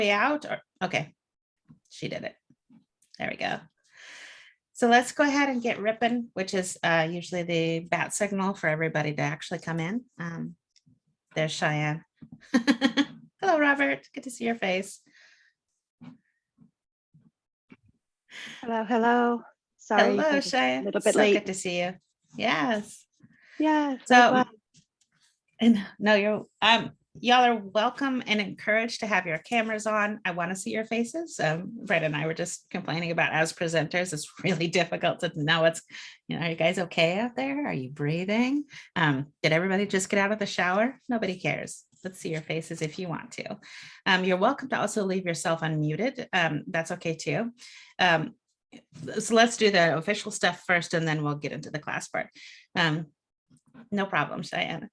out or okay, she did it. There we go. So let's go ahead and get ripping, which is usually the bat signal for everybody to actually come in. There's Cheyenne. Hello, Robert. Good to see your face. Hello, hello. Sorry, Hello, I'm Cheyenne. a little bit So late. good to see you. Yes. Yeah. So, and no, y'all are welcome and encouraged to have your cameras on. I want to see your faces. Brett and I were just complaining about as presenters, it's really difficult to know are you guys okay out there? Are you breathing? Did everybody just get out of the shower? Nobody cares. Let's see your faces if you want to. You're welcome to also leave yourself unmuted. That's okay too. So let's do the official stuff first, and then we'll get into the class part. No problem, Cheyenne.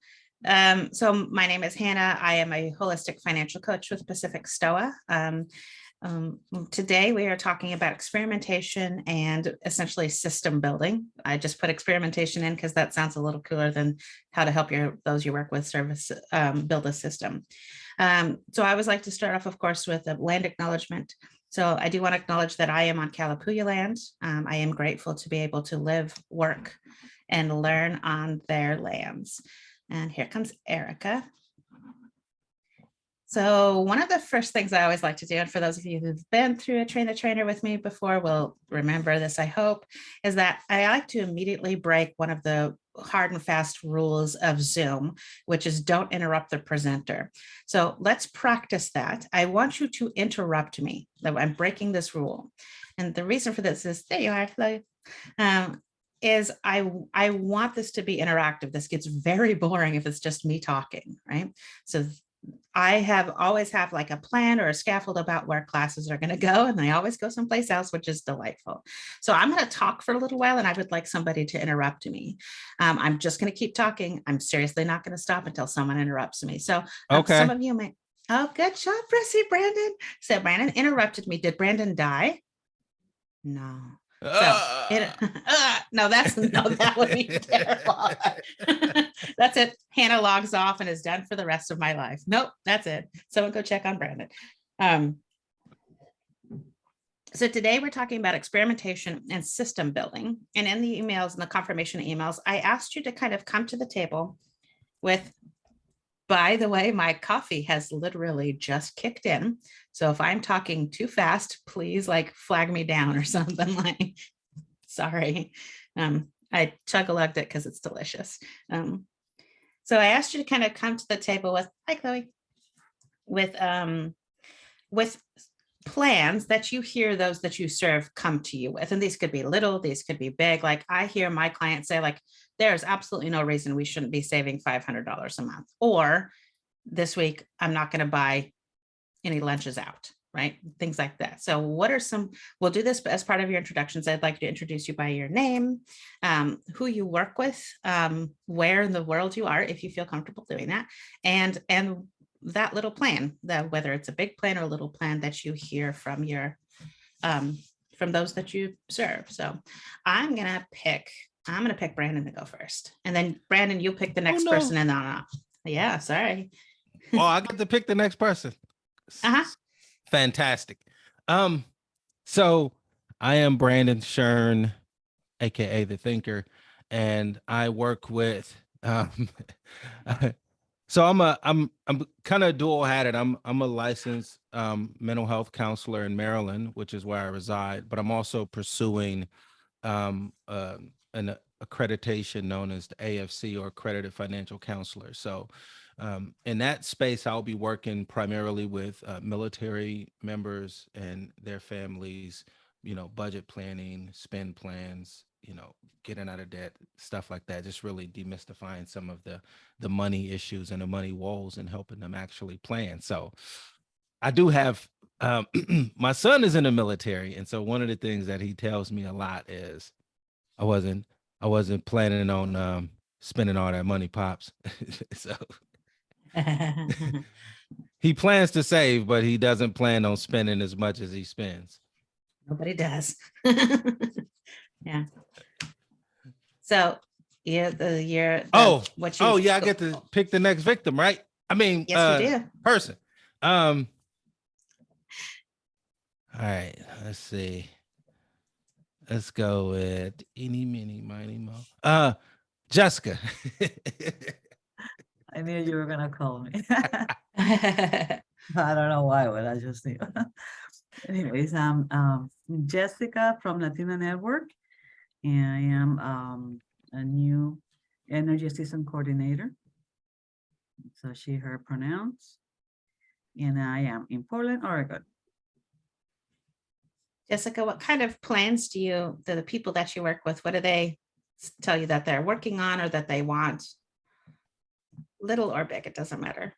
So my name is Hannah. I am a holistic financial coach with Pacific Stoa. Today we are talking about experimentation and essentially system building. I just put experimentation in because that sounds a little cooler than how to help those you work with service build a system. So I always like to start off, of course, with a land acknowledgement. So I do want to acknowledge that I am on Kalapuya land. I am grateful to be able to live, work, and learn on their lands. And here comes Erica. So one of the first things I always like to do, and for those of you who've been through a train the trainer with me before will remember this, I hope, is that I like to immediately break one of the hard and fast rules of Zoom, which is don't interrupt the presenter. So let's practice that. I want you to interrupt me. I'm breaking this rule. And the reason for this is, there you are, is I want this to be interactive. This gets very boring if it's just me talking, right? So I always have like a plan or a scaffold about where classes are going to go, and they always go someplace else, which is delightful. So I'm going to talk for a little while, and I would like somebody to interrupt me. I'm just going to keep talking. I'm seriously not going to stop until someone interrupts me. So okay. Some of you may, oh, good job, Prissy, Brandon. So Brandon interrupted me. Did Brandon die? No. No, that would be terrible. That's it. Hannah logs off and is done for the rest of my life. Nope, that's it. Someone go check on Brandon. So today we're talking about experimentation and system building. And in the emails and the confirmation emails, I asked you to kind of come to the table with, by the way, my coffee has literally just kicked in. So if I'm talking too fast, please like flag me down or something like, sorry. I chug-a-lugged it because it's delicious. So I asked you to kind of come to the table with, hi, Chloe, with plans that you hear those that you serve come to you with. And these could be little, these could be big. Like I hear my clients say like, there's absolutely no reason we shouldn't be saving $500 a month. Or this week, I'm not going to buy any lunches out, right? Things like that. So what are we'll do this as part of your introductions. I'd like to introduce you by your name, who you work with, where in the world you are, if you feel comfortable doing that. And that little plan, whether it's a big plan or a little plan that you hear from from those that you serve. So I'm going to pick Brandon to go first. And then Brandon, you'll pick the next person and then yeah, sorry. Well, I get to pick the next person. Fantastic. So I am Brandon Shern, aka the Thinker, and I work with so I'm kind of dual hatted. I'm a licensed mental health counselor in Maryland, which is where I reside, but I'm also pursuing an accreditation known as the AFC, or Accredited Financial Counselor. So in that space, I'll be working primarily with military members and their families, budget planning, spend plans, getting out of debt, stuff like that, just really demystifying some of the money issues and the money woes and helping them actually plan. So I do have, my son is in the military. And so one of the things that he tells me a lot is I wasn't planning on spending all that money, Pops. So he plans to save, but he doesn't plan on spending as much as he spends. Nobody does. Yeah. So yeah, I get to pick the next victim, right? I mean, yes, we do. person. All right, let's see. Let's go with eeny, meeny, miny, mo. Jessica. I knew you were gonna call me. I don't know why, but I just knew. Anyways, I'm Jessica from Latina Network, and I am a new energy assistant coordinator. So she, her pronouns. And I am in Portland, Oregon. Jessica, what kind of plans do the people that you work with, what do they tell you that they're working on or that they want? Little or big, it doesn't matter.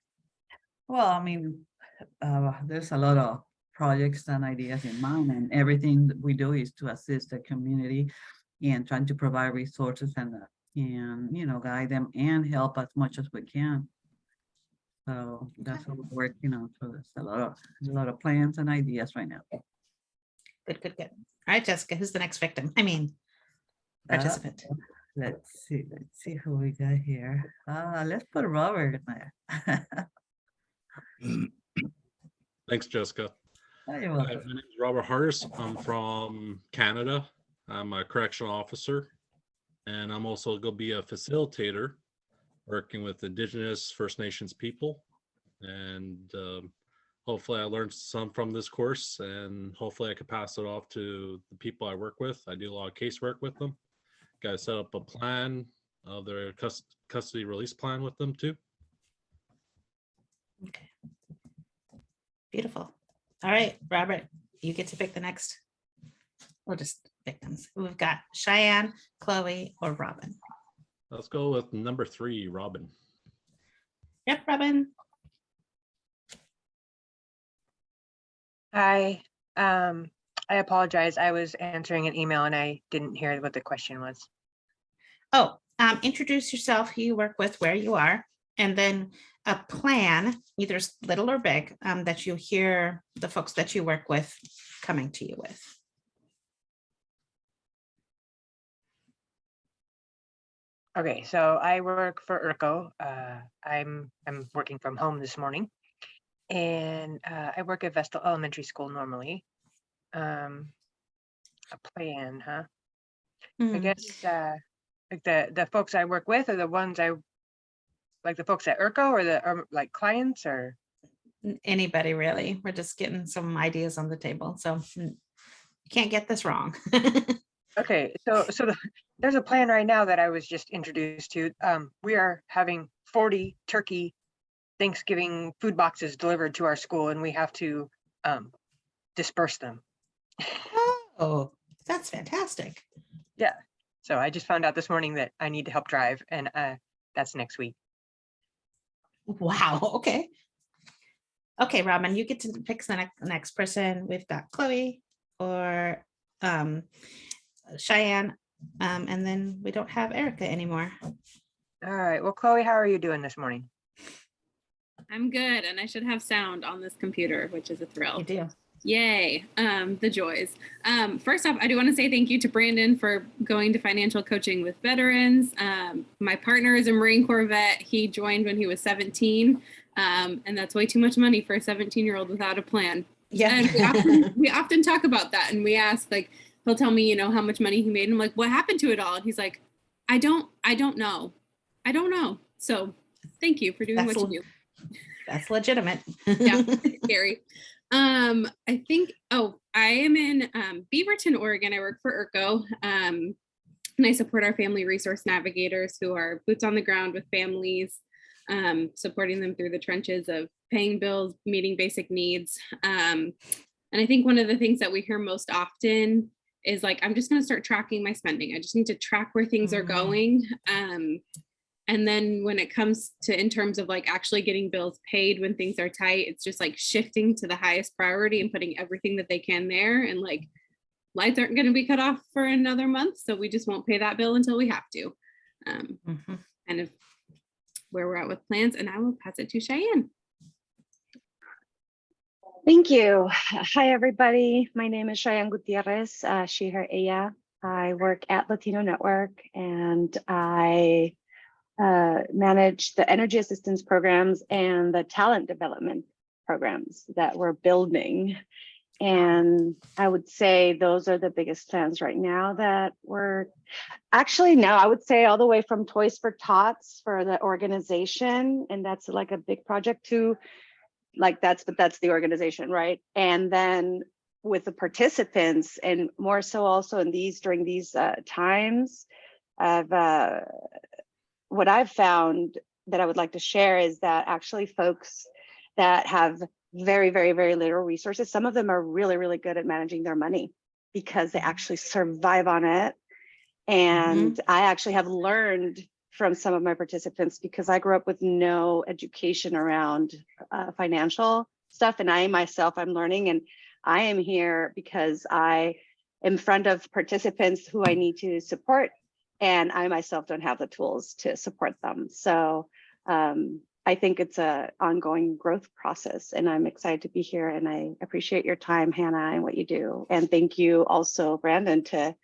Well, I mean, there's a lot of projects and ideas in mind, and everything that we do is to assist the community and trying to provide resources and you know, guide them and help as much as we can. So that's what we're working on. So there's a lot of plans and ideas right now. Good, good, good. All right, Jessica, who's the next victim? I mean, participant. Let's see who we got here. Let's put Robert in there. Thanks, Jessica. Oh, you're Hi, welcome. my name is Robert Hardis. I'm from Canada. I'm a correctional officer, and I'm also going to be a facilitator working with Indigenous First Nations people. And hopefully I learned some from this course, and hopefully I could pass it off to the people I work with. I do a lot of casework with them. Got to set up a plan of their custody release plan with them too. Okay. Beautiful. All right, Robert, you get to pick the next. We'll just victims. We've got Cheyenne, Chloe, or Robin. Let's go with number 3, Robin. Yep, Robin. Hi, I apologize. I was answering an email and I didn't hear what the question was. Oh, introduce yourself, who you work with, where you are, and then a plan, either little or big, that you hear the folks that you work with coming to you with. Okay, so I work for ERCO. I'm working from home this morning, and I work at Vestal Elementary School normally. A plan, huh? I Hmm. guess like the folks I work with are the ones like the folks at ERCO or like clients or. Anybody really. We're just getting some ideas on the table, so you can't get this wrong. Okay, so there's a plan right now that I was just introduced to. We are having 40 turkey Thanksgiving food boxes delivered to our school, and we have to disperse them. Oh, that's fantastic. So I just found out this morning that I need to help drive, and that's next week. Wow. Okay. Okay, Robin, you get to pick the next person. We've got Chloe or Cheyenne, and then we don't have Erica anymore. All right, well, Chloe, how are you doing this morning? I'm good, and I should have sound on this computer, which is a thrill. You do. Yay, the joys. First off, I do want to say thank you to Brandon for going to financial coaching with veterans. My partner is a Marine Corps vet. He joined when he was 17, and that's way too much money for a 17-year-old without a plan. Yeah. And we often talk about that, and we ask, like, he'll tell me, you know, how much money he made. And I'm like, what happened to it all? And he's like, I don't know. I don't know. So thank you for doing what you do. That's legitimate. Yeah, it's scary. I think, I am in Beaverton, Oregon. I work for ERCO, and I support our family resource navigators who are boots on the ground with families, supporting them through the trenches of paying bills, meeting basic needs. And I think one of the things that we hear most often is like, I'm just going to start tracking my spending. I just need to track where things are going. And then when it comes to in terms of like actually getting bills paid when things are tight, it's just like shifting to the highest priority and putting everything that they can there. And like lights aren't going to be cut off for another month. So we just won't pay that bill until we have to. Kind of where we're at with plans. And I will pass it to Cheyenne. Thank you. Hi, everybody. My name is Cheyenne Gutierrez, she, her, ella. I work at Latino Network, and I manage the energy assistance programs and the talent development programs that we're building. And I would say those are the biggest plans right now that we're actually, no, I would say all the way from Toys for Tots for the organization. And that's like a big project too. Like that's the organization, right? And then with the participants, and more so also in during these times of what I've found that I would like to share is that actually folks that have very, very, very little resources, some of them are really, really good at managing their money because they actually survive on it. And I actually have learned from some of my participants because I grew up with no education around financial stuff. And I myself, I'm learning, and I am here because I am in front of participants who I need to support. And I myself don't have the tools to support them. So I think it's an ongoing growth process, and I'm excited to be here. And I appreciate your time, Hannah, and what you do. And thank you also, Brandon, to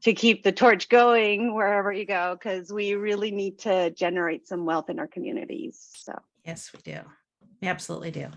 keep the torch going wherever you go, because we really need to generate some wealth in our communities. So Yes, we do. We absolutely do.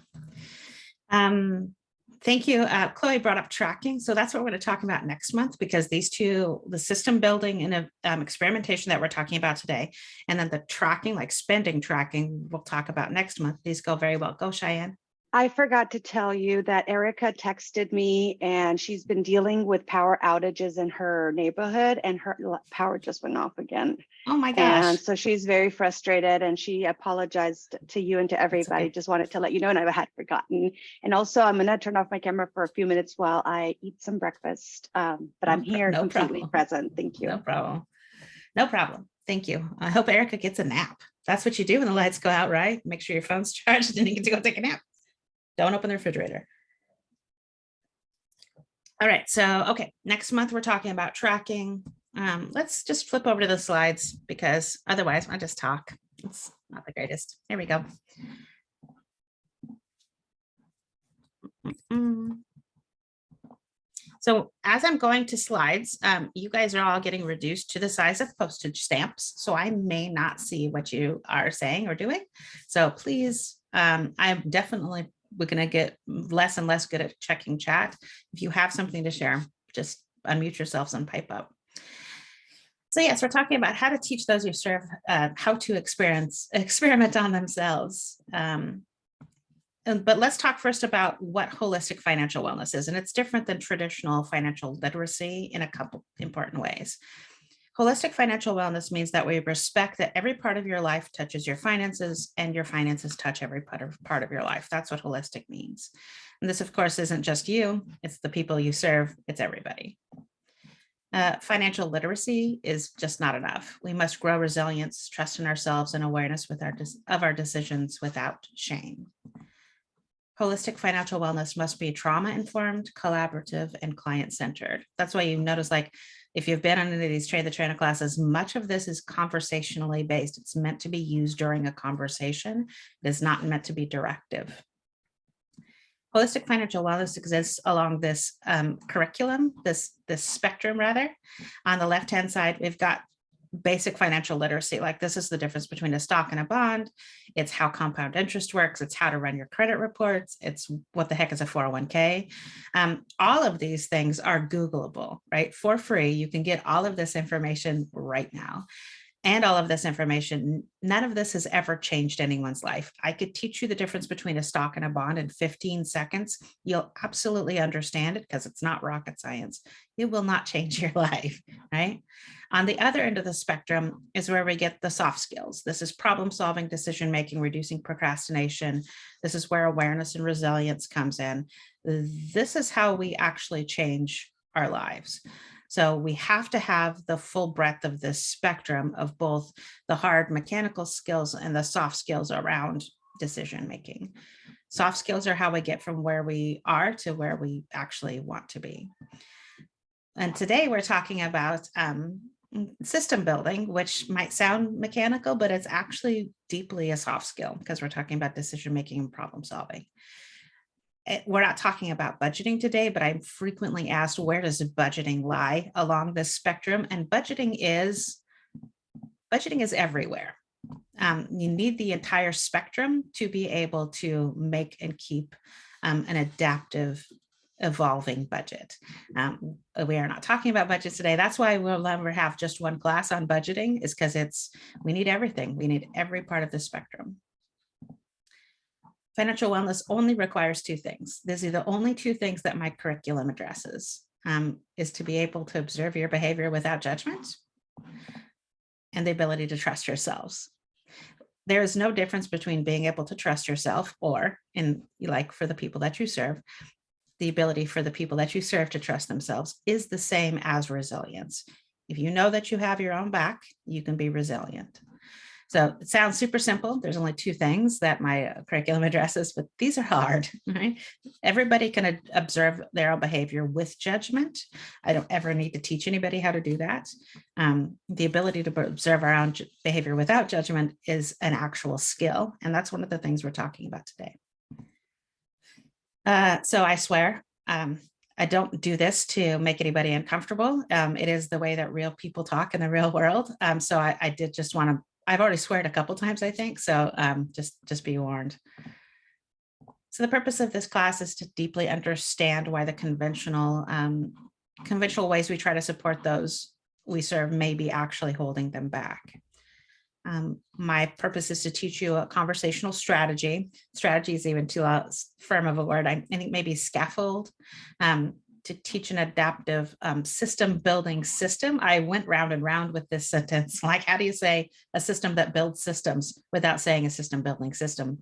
Thank you. Chloe brought up tracking. So that's what we're going to talk about next month, because these two, the system building and experimentation that we're talking about today, and then the tracking, like spending tracking, we'll talk about next month. These go very well. Go, Cheyenne. I forgot to tell you that Erica texted me, and she's been dealing with power outages in her neighborhood, and her power just went off again. Oh my gosh. And so she's very frustrated, and she apologized to you and to everybody. okay. Just wanted to let you know, and I had forgotten. And also, I'm going to turn off my camera for a few minutes while I eat some breakfast. But I'm here no completely problem. present. Thank you. No problem. No problem. Thank you. I hope Erica gets a nap. That's what you do when the lights go out, right? Make sure your phone's charged and you get to go take a nap. Don't open the refrigerator. All right, so, okay, next month we're talking about tracking. Let's just flip over to the slides because otherwise I just talk. It's not the greatest. Here we go. So as I'm going to slides, you guys are all getting reduced to the size of postage stamps. So I may not see what you are saying or doing. So please, I'm definitely, we're going to get less and less good at checking chat. If you have something to share, just unmute yourselves and pipe up. So yes, we're talking about how to teach those you serve how to experiment on themselves. But let's talk first about what holistic financial wellness is. And it's different than traditional financial literacy in a couple important ways. Holistic financial wellness means that we respect that every part of your life touches your finances, and your finances touch every part of your life. That's what holistic means. And this, of course, isn't just you, it's the people you serve, it's everybody. Financial literacy is just not enough. We must grow resilience, trust in ourselves, and awareness of our decisions without shame. Holistic financial wellness must be trauma-informed, collaborative, and client-centered. That's why you notice, like, if you've been on any of these Train the Trainer classes, much of this is conversationally based. It's meant to be used during a conversation. It is not meant to be directive. Holistic financial wellness exists along this curriculum, this spectrum rather. On the left-hand side, we've got basic financial literacy. Like, this is the difference between a stock and a bond. It's how compound interest works. It's how to run your credit reports. It's what the heck is a 401k. All of these things are Googleable, right? For free. You can get all of this information right now. And all of this information, none of this has ever changed anyone's life. I could teach you the difference between a stock and a bond in 15 seconds. You'll absolutely understand it because it's not rocket science. It will not change your life, right? On the other end of the spectrum is where we get the soft skills. This is problem solving, decision making, reducing procrastination. This is where awareness and resilience comes in. This is how we actually change our lives. So we have to have the full breadth of this spectrum of both the hard mechanical skills and the soft skills around decision making. Soft skills are how we get from where we are to where we actually want to be. And today we're talking about system building, which might sound mechanical, but it's actually deeply a soft skill because we're talking about decision making and problem solving. We're not talking about budgeting today, but I'm frequently asked, where does budgeting lie along this spectrum? And budgeting is everywhere. You need the entire spectrum to be able to make and keep an adaptive evolving budget. We are not talking about budgets today. That's why we'll never have just one class on budgeting, is because we need everything. We need every part of the spectrum. Financial wellness only requires two things. These are the only two things that my curriculum addresses, is to be able to observe your behavior without judgment and the ability to trust yourselves. There is no difference between being able to trust yourself or, like for the people that you serve, the ability for the people that you serve to trust themselves is the same as resilience. If you know that you have your own back, you can be resilient. So it sounds super simple. There's only two things that my curriculum addresses, but these are hard, right? Everybody can observe their own behavior with judgment. I don't ever need to teach anybody how to do that. The ability to observe our own behavior without judgment is an actual skill. And that's one of the things we're talking about today. So I swear, I don't do this to make anybody uncomfortable. It is the way that real people talk in the real world. So I did just want to, I've already sweared a couple times, I think. So just be warned. So the purpose of this class is to deeply understand why the conventional ways we try to support those we serve may be actually holding them back. My purpose is to teach you a conversational strategy. Strategy is even too firm of a word. I think maybe scaffold, to teach an adaptive system building system. I went round and round with this sentence. Like, how do you say a system that builds systems without saying a system building system?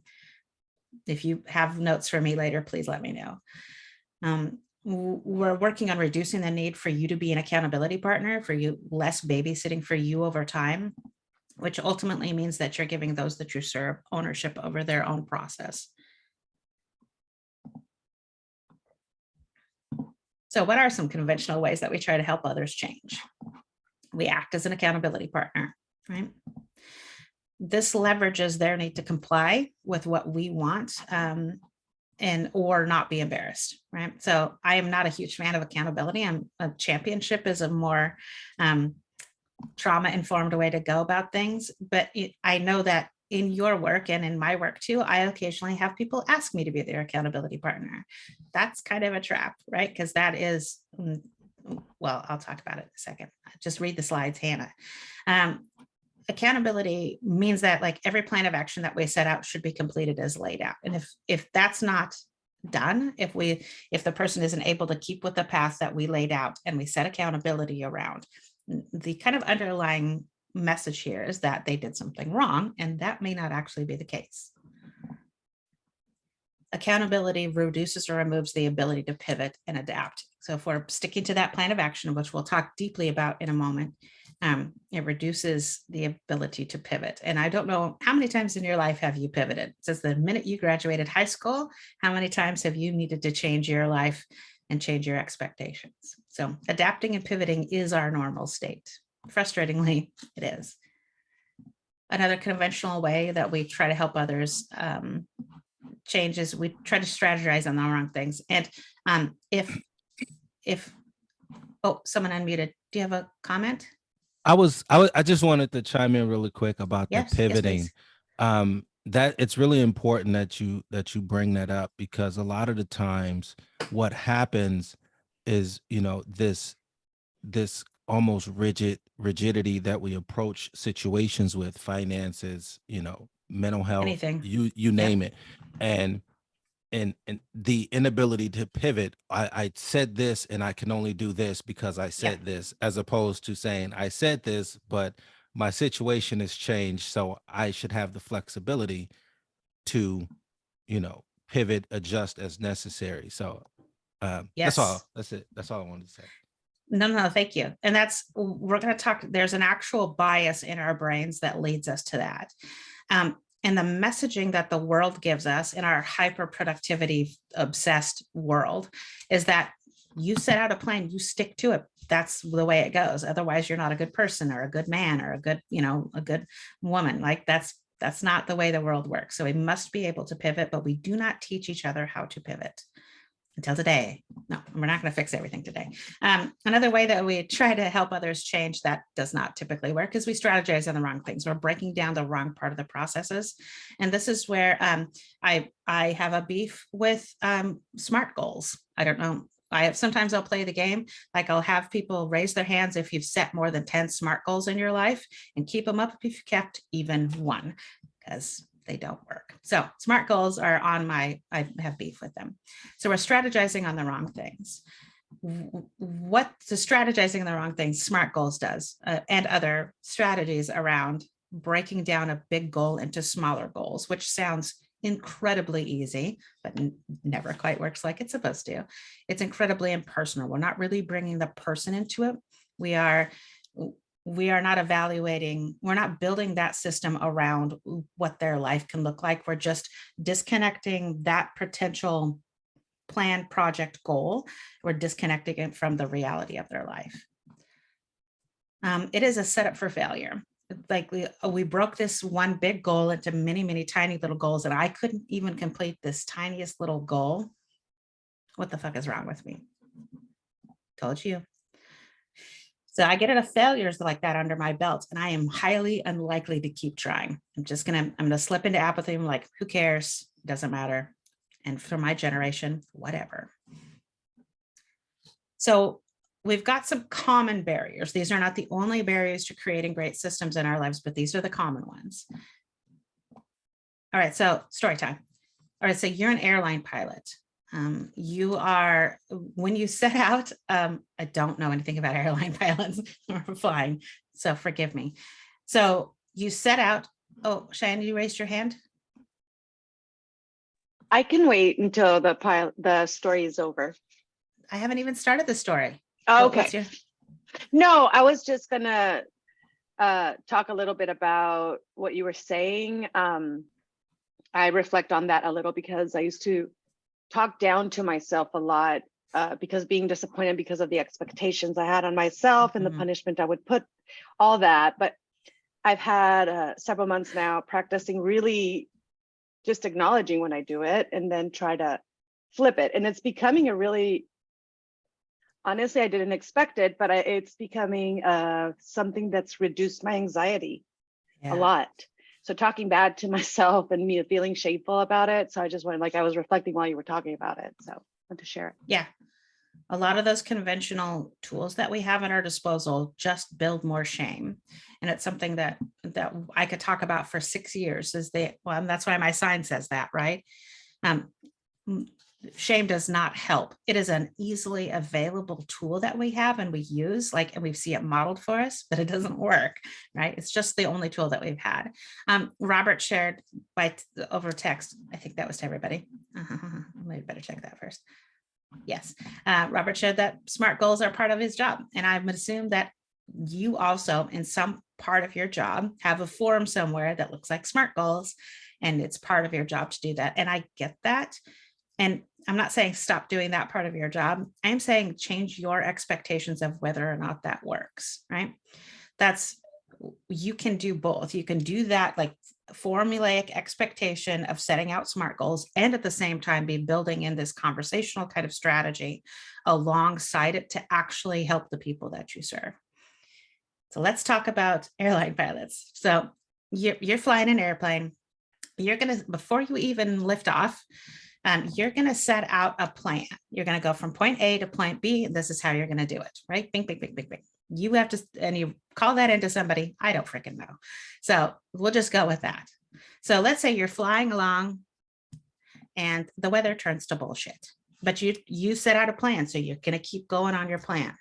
If you have notes for me later, please let me know. We're working on reducing the need for you to be an accountability partner, for you, less babysitting for you over time, which ultimately means that you're giving those that you serve ownership over their own process. So what are some conventional ways that we try to help others change? We act as an accountability partner, right? This leverages their need to comply with what we want, and or not be embarrassed, right? So I am not a huge fan of accountability. A championship is a more trauma-informed way to go about things. But I know that in your work and in my work too, I occasionally have people ask me to be their accountability partner. That's kind of a trap, right? Because that is, well, I'll talk about it in a second. Just read the slides, Hannah. Accountability means that like every plan of action that we set out should be completed as laid out. And if that's not done, if the person isn't able to keep with the path that we laid out and we set accountability around, the kind of underlying message here is that they did something wrong, and that may not actually be the case. Accountability reduces or removes the ability to pivot and adapt. So if we're sticking to that plan of action, which we'll talk deeply about in a moment, it reduces the ability to pivot. And I don't know how many times in your life have you pivoted? Since the minute you graduated high school, how many times have you needed to change your life and change your expectations? So adapting and pivoting is our normal state. Frustratingly, it is. Another conventional way that we try to help others change is we try to strategize on the wrong things. And if oh, someone unmuted. Do you have a comment? I just wanted to chime in really quick about Yes, the pivoting. yes, That it's really important that you bring that up, because a lot of the times what happens is, this almost rigidity that we approach situations with, finances, mental health, Anything. you name it. And the inability to pivot. I said this and I can only do this because I said this, as opposed to saying I said this, but my situation has changed. So I should have the flexibility to, pivot, adjust as necessary. So that's all. That's it. That's all I wanted to say. No, thank you. And we're going to talk, there's an actual bias in our brains that leads us to that. And the messaging that the world gives us in our hyper productivity obsessed world is that you set out a plan, you stick to it. That's the way it goes. Otherwise, you're not a good person or a good man or a good woman. Like that's not the way the world works. So we must be able to pivot, but we do not teach each other how to pivot. until today. No, we're not going to fix everything today. Another way that we try to help others change that does not typically work is we strategize on the wrong things. We're breaking down the wrong part of the processes. And this is where I have a beef with SMART goals. I don't know. Sometimes I'll play the game, like I'll have people raise their hands if you've set more than 10 SMART goals in your life, and keep them up if you've kept even one, because they don't work. So SMART goals are on I have beef with them. So we're strategizing on the wrong things. What the strategizing on the wrong things SMART goals does, and other strategies around breaking down a big goal into smaller goals, which sounds incredibly easy, but never quite works like it's supposed to. It's incredibly impersonal. We're not really bringing the person into it. We are not evaluating, we're not building that system around what their life can look like. We're just disconnecting that potential plan, project, goal. We're disconnecting it from the reality of their life. It is a setup for failure. Like we broke this one big goal into many, many tiny little goals, and I couldn't even complete this tiniest little goal. What the fuck is wrong with me? Told you. So I get enough failures like that under my belt, and I am highly unlikely to keep trying. I'm gonna slip into apathy. I'm like, who cares? Doesn't matter. And for my generation, whatever. So we've got some common barriers. These are not the only barriers to creating great systems in our lives, but these are the common ones. All right, so story time. All right, so you're an airline pilot. You are, when you set out, I don't know anything about airline pilots or flying, so forgive me. So you set out, oh, Cheyenne, you raised your hand? I can wait until the story is over. I haven't even started the story. Okay. No, I was just gonna talk a little bit about what you were saying. I reflect on that a little because I used to talk down to myself a lot because being disappointed because of the expectations I had on myself and the punishment I would put, all that. But I've had several months now practicing really just acknowledging when I do it and then try to flip it. And it's becoming a really, honestly, I didn't expect it, but it's becoming something that's reduced my anxiety a lot. So talking bad to myself and me feeling shameful about it. So I just wanted, like, I was reflecting while you were talking about it. So I want to share it. Yeah. A lot of those conventional tools that we have at our disposal just build more shame. And it's something that I could talk about for 6 years. Well, that's why my sign says that, right? Shame does not help. It is an easily available tool that we have and we use, and we see it modeled for us, but it doesn't work, right? It's just the only tool that we've had. Robert shared over text. I think that was to everybody. Maybe better check that first. Yes. Robert shared that SMART goals are part of his job. And I would assume that you also, in some part of your job, have a form somewhere that looks like SMART goals, and it's part of your job to do that. And I get that. And I'm not saying stop doing that part of your job. I'm saying change your expectations of whether or not that works, right? You can do both. You can do that like formulaic expectation of setting out SMART goals and at the same time be building in this conversational kind of strategy alongside it to actually help the people that you serve. So let's talk about airline pilots. So you're flying an airplane. Before you even lift off, you're going to set out a plan. You're going to go from point A to point B. And this is how you're going to do it, right? Bing, bing, bing, bing, bing. You have to, and you call that into somebody. I don't freaking know. So we'll just go with that. So let's say you're flying along and the weather turns to bullshit, but you set out a plan. So you're going to keep going on your plan.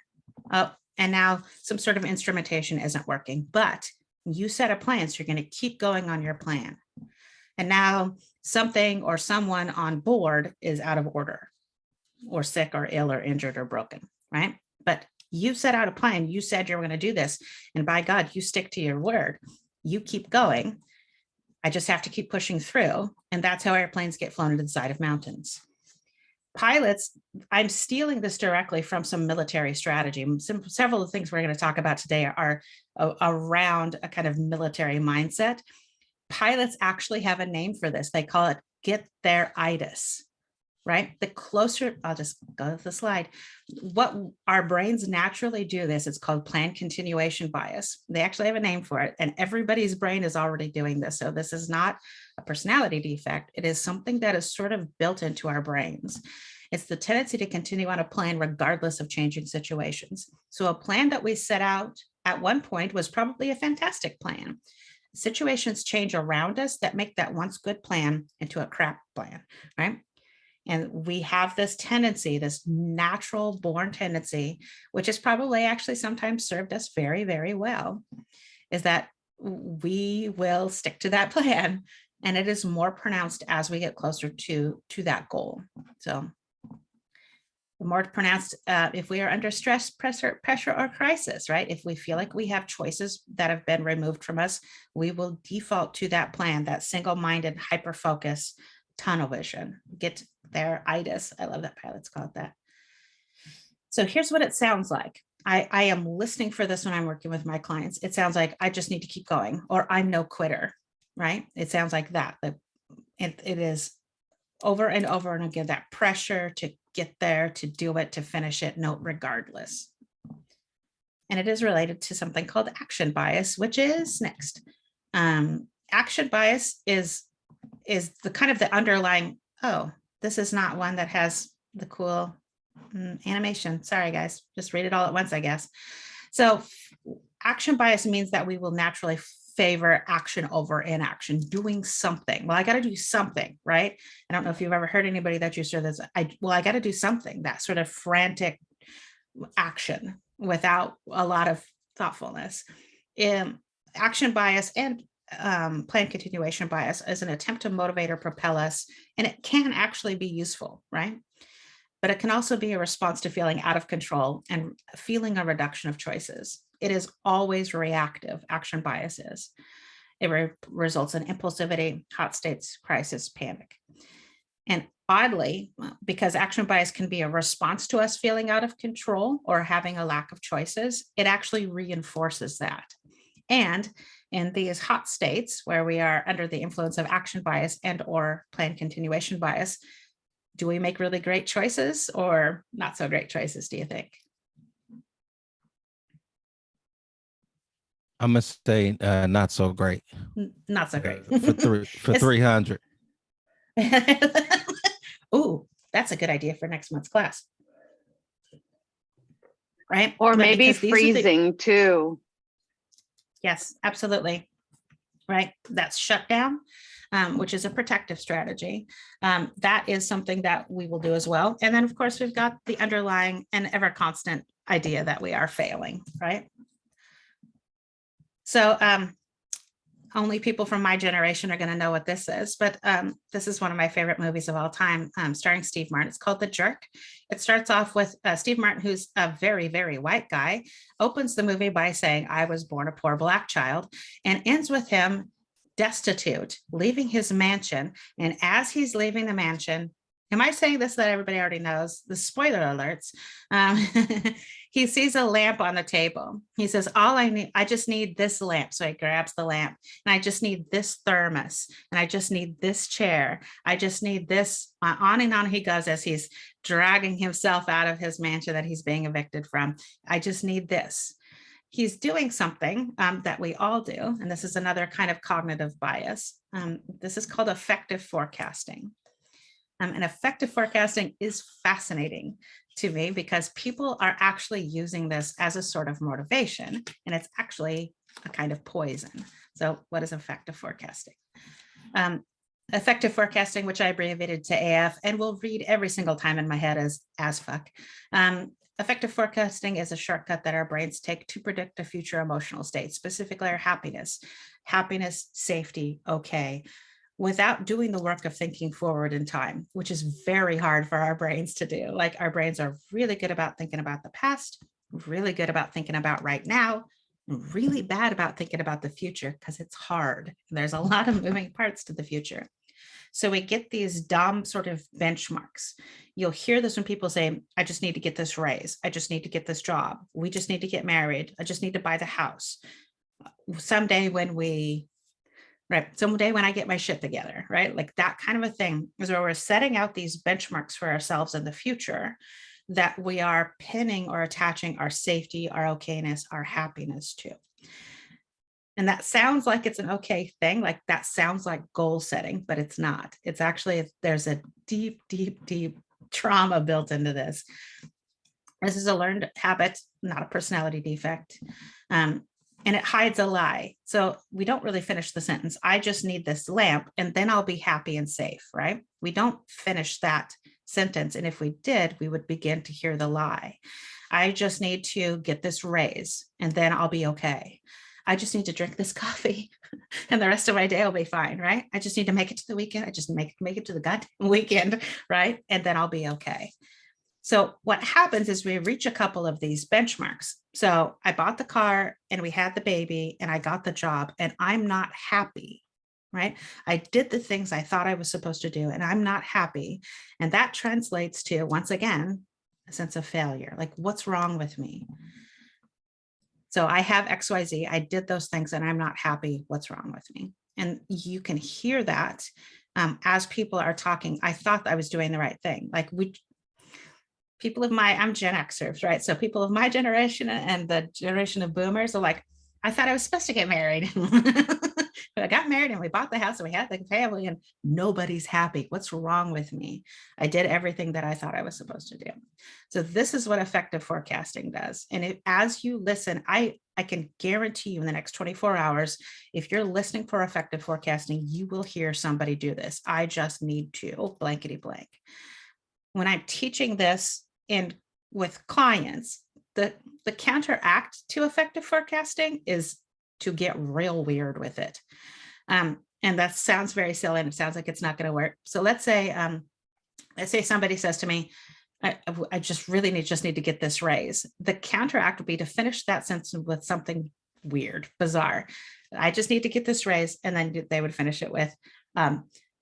Oh, and now some sort of instrumentation isn't working, but you set a plan. So you're going to keep going on your plan. And now something or someone on board is out of order or sick or ill or injured or broken, right? But you set out a plan. You said you're going to do this. And by God, you stick to your word. You keep going. I just have to keep pushing through. And that's how airplanes get flown into the side of mountains. Pilots, I'm stealing this directly from some military strategy. Several of the things we're going to talk about today are around a kind of military mindset. Pilots actually have a name for this. They call it get their itis. right? The closer, I'll just go to the slide. What our brains naturally do this, it's called planned continuation bias. They actually have a name for it, and everybody's brain is already doing this. So this is not a personality defect. It is something that is sort of built into our brains. It's the tendency to continue on a plan regardless of changing situations. So a plan that we set out at one point was probably a fantastic plan. Situations change around us that make that once good plan into a crap plan, right? And we have this tendency, this natural born tendency, which is probably actually sometimes served us very, very well, is that we will stick to that plan. And it is more pronounced as we get closer to that goal. So the more pronounced if we are under stress, pressure, or crisis, right? If we feel like we have choices that have been removed from us, we will default to that plan, that single-minded, hyper-focus, tunnel vision. Get there, itis. I love that pilots call it that. So here's what it sounds like. I am listening for this when I'm working with my clients. It sounds like I just need to keep going, or I'm no quitter, right? It sounds like that. It is over and over and again, that pressure to get there, to do it, to finish it, no, regardless. And it is related to something called action bias, which is next. Action bias is the kind of the underlying, oh, this is not one that has the cool animation. Sorry, guys, just read it all at once, I guess. So action bias means that we will naturally favor action over inaction, doing something. Well, I got to do something, right? I don't know if you've ever heard anybody that you sort of, I got to do something, that sort of frantic action without a lot of thoughtfulness. Action bias and planned continuation bias is an attempt to motivate or propel us, and it can actually be useful, right? But it can also be a response to feeling out of control and feeling a reduction of choices. It is always reactive, action bias is. It results in impulsivity, hot states, crisis, panic. And oddly, because action bias can be a response to us feeling out of control or having a lack of choices, it actually reinforces that. And in these hot states where we are under the influence of action bias and or planned continuation bias, do we make really great choices or not so great choices, do you think? I'm gonna say not so great. Not so great. For 300. Ooh, that's a good idea for next month's class. Right? Or But maybe because these are the- freezing too. Yes, absolutely. Right. That's shutdown, which is a protective strategy. That is something that we will do as well. And then, of course, we've got the underlying and ever constant idea that we are failing, right? So only people from my generation are going to know what this is, but this is one of my favorite movies of all time, starring Steve Martin. It's called The Jerk. It starts off with Steve Martin, who's a very, very white guy, opens the movie by saying, I was born a poor Black child, and ends with him destitute, leaving his mansion. And as he's leaving the mansion, am I saying this that everybody already knows? The spoiler alerts. He sees a lamp on the table. He says, I just need this lamp. So he grabs the lamp, and I just need this thermos, and I just need this chair. I just need this, on and on he goes as he's dragging himself out of his mansion that he's being evicted from. I just need this. He's doing something that we all do. And this is another kind of cognitive bias. This is called effective forecasting. And effective forecasting is fascinating to me because people are actually using this as a sort of motivation, and it's actually a kind of poison. So what is effective forecasting? Effective forecasting, which I abbreviated to AF and will read every single time in my head as fuck. Effective forecasting is a shortcut that our brains take to predict a future emotional state, specifically our happiness, safety, okay, without doing the work of thinking forward in time, which is very hard for our brains to do. Like, our brains are really good about thinking about the past, really good about thinking about right now, really bad about thinking about the future because it's hard. There's a lot of moving parts to the future. So we get these dumb sort of benchmarks. You'll hear this when people say, I just need to get this raise. I just need to get this job. We just need to get married. I just need to buy the house. Someday when we right? Someday when I get my shit together, right? Like that kind of a thing is where we're setting out these benchmarks for ourselves in the future that we are pinning or attaching our safety, our okayness, our happiness to. And that sounds like it's an okay thing. Like that sounds like goal setting, but it's not. It's actually, there's a deep, deep, deep trauma built into this. This is a learned habit, not a personality defect. And it hides a lie. So we don't really finish the sentence. I just need this lamp and then I'll be happy and safe, right? We don't finish that sentence. And if we did, we would begin to hear the lie. I just need to get this raise and then I'll be okay. I just need to drink this coffee and the rest of my day will be fine, right? I just need to make it to the weekend. I just make it to the goddamn weekend, right? And then I'll be okay. So what happens is we reach a couple of these benchmarks. So I bought the car and we had the baby and I got the job and I'm not happy, right? I did the things I thought I was supposed to do and I'm not happy. And that translates to, once again, a sense of failure. Like, what's wrong with me? So I have XYZ, I did those things and I'm not happy. What's wrong with me? And you can hear that as people are talking. I thought I was doing the right thing. Like people of I'm Gen Xers, right? So people of my generation and the generation of boomers are like, I thought I was supposed to get married. But I got married and we bought the house and we had the family and nobody's happy. What's wrong with me? I did everything that I thought I was supposed to do. So this is what effective forecasting does. And as you listen, I can guarantee you in the next 24 hours, if you're listening for effective forecasting, you will hear somebody do this. I just need to blankety blank. When I'm teaching this with clients, the counteract to effective forecasting is to get real weird with it. And that sounds very silly and it sounds like it's not going to work. So let's say somebody says to me, I just really need to get this raise. The counteract would be to finish that sentence with something weird, bizarre. I just need to get this raise. And then they would finish it with,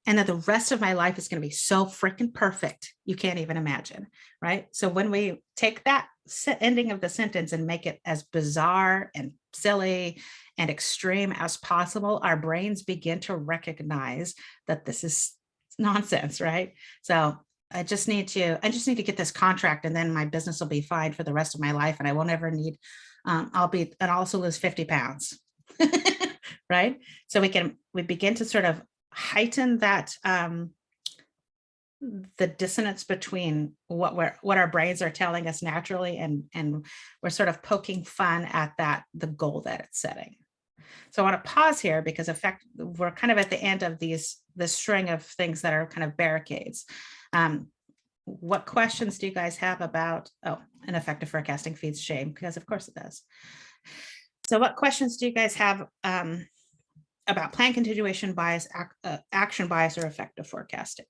and then the rest of my life is going to be so freaking perfect. You can't even imagine, right? So when we take that ending of the sentence and make it as bizarre and silly and extreme as possible, our brains begin to recognize that this is nonsense, right? So I just need to get this contract and then my business will be fine for the rest of my life. And I won't ever need, I'll also lose 50 pounds, right? So we begin to sort of heighten that the dissonance between what our brains are telling us naturally and we're sort of poking fun at the goal that it's setting. So I want to pause here because we're kind of at the end of this string of things that are kind of barricades. What questions do you guys have about, an effective forecasting feeds shame? Because of course it does. So what questions do you guys have about plan continuation bias, action bias, or effective forecasting?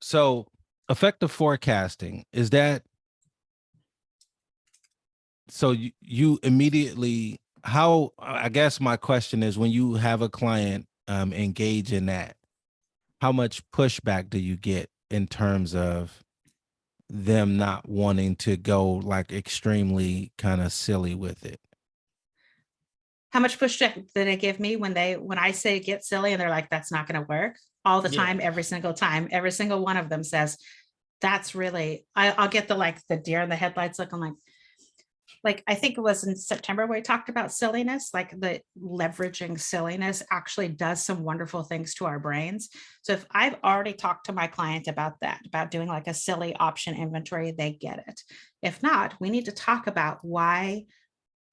So effective forecasting, is that, so you immediately, I guess my question is, when you have a client engage in that, how much pushback do you get in terms of them not wanting to go like extremely kind of silly with it? How much pushback did they give me when I say get silly and they're like, that's not going to work? All the time, every single time, every single one of them says, that's really, I'll get the deer in the headlights look. I'm like, I think it was in September where we talked about silliness, like the leveraging silliness actually does some wonderful things to our brains. So if I've already talked to my client about that, about doing like a silly option inventory, they get it. If not, we need to talk about why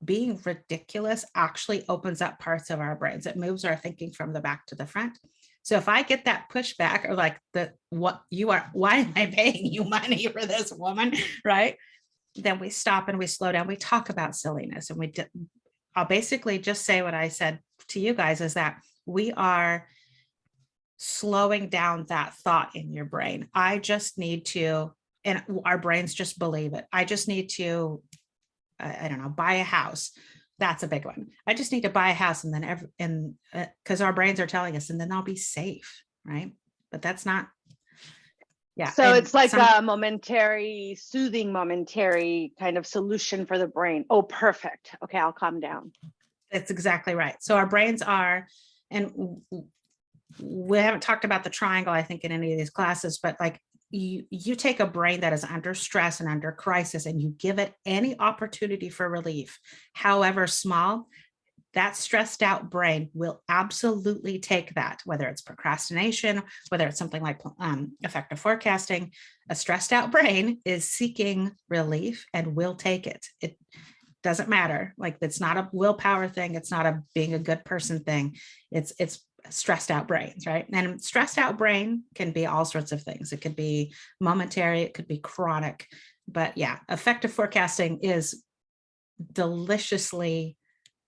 being ridiculous actually opens up parts of our brains. It moves our thinking from the back to the front. So if I get that pushback or like why am I paying you money for this, woman, right? Then we stop and we slow down. We talk about silliness and I'll basically just say what I said to you guys is that we are slowing down that thought in your brain. I just need to, and our brains just believe it. I just need to, I don't know, buy a house. That's a big one. I just need to buy a house and then because our brains are telling us, and then I'll be safe, right? But that's not Yeah. So and it's like some- a momentary, soothing, momentary kind of solution for the brain. Oh, perfect. Okay, I'll calm down. That's exactly right. So our brains are, and we haven't talked about the triangle, I think, in any of these classes, but like you take a brain that is under stress and under crisis and you give it any opportunity for relief, however small, that stressed out brain will absolutely take that, whether it's procrastination, whether it's something like effective forecasting. A stressed out brain is seeking relief and will take it. It doesn't matter. Like, it's not a willpower thing. It's not a being a good person thing. It's stressed out brains, right? And stressed out brain can be all sorts of things. It could be momentary, it could be chronic, but yeah, effective forecasting is deliciously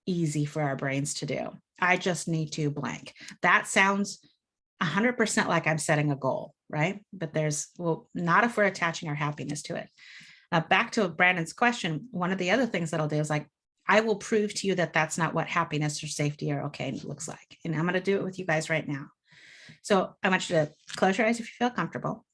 easy for our brains to do. I just need to blank. That sounds 100% like I'm setting a goal, right? But not if we're attaching our happiness to it. Back to Brandon's question, one of the other things that I'll do is like, I will prove to you that that's not what happiness or safety or okay looks like. And I'm going to do it with you guys right now. So I want you to close your eyes if you feel comfortable.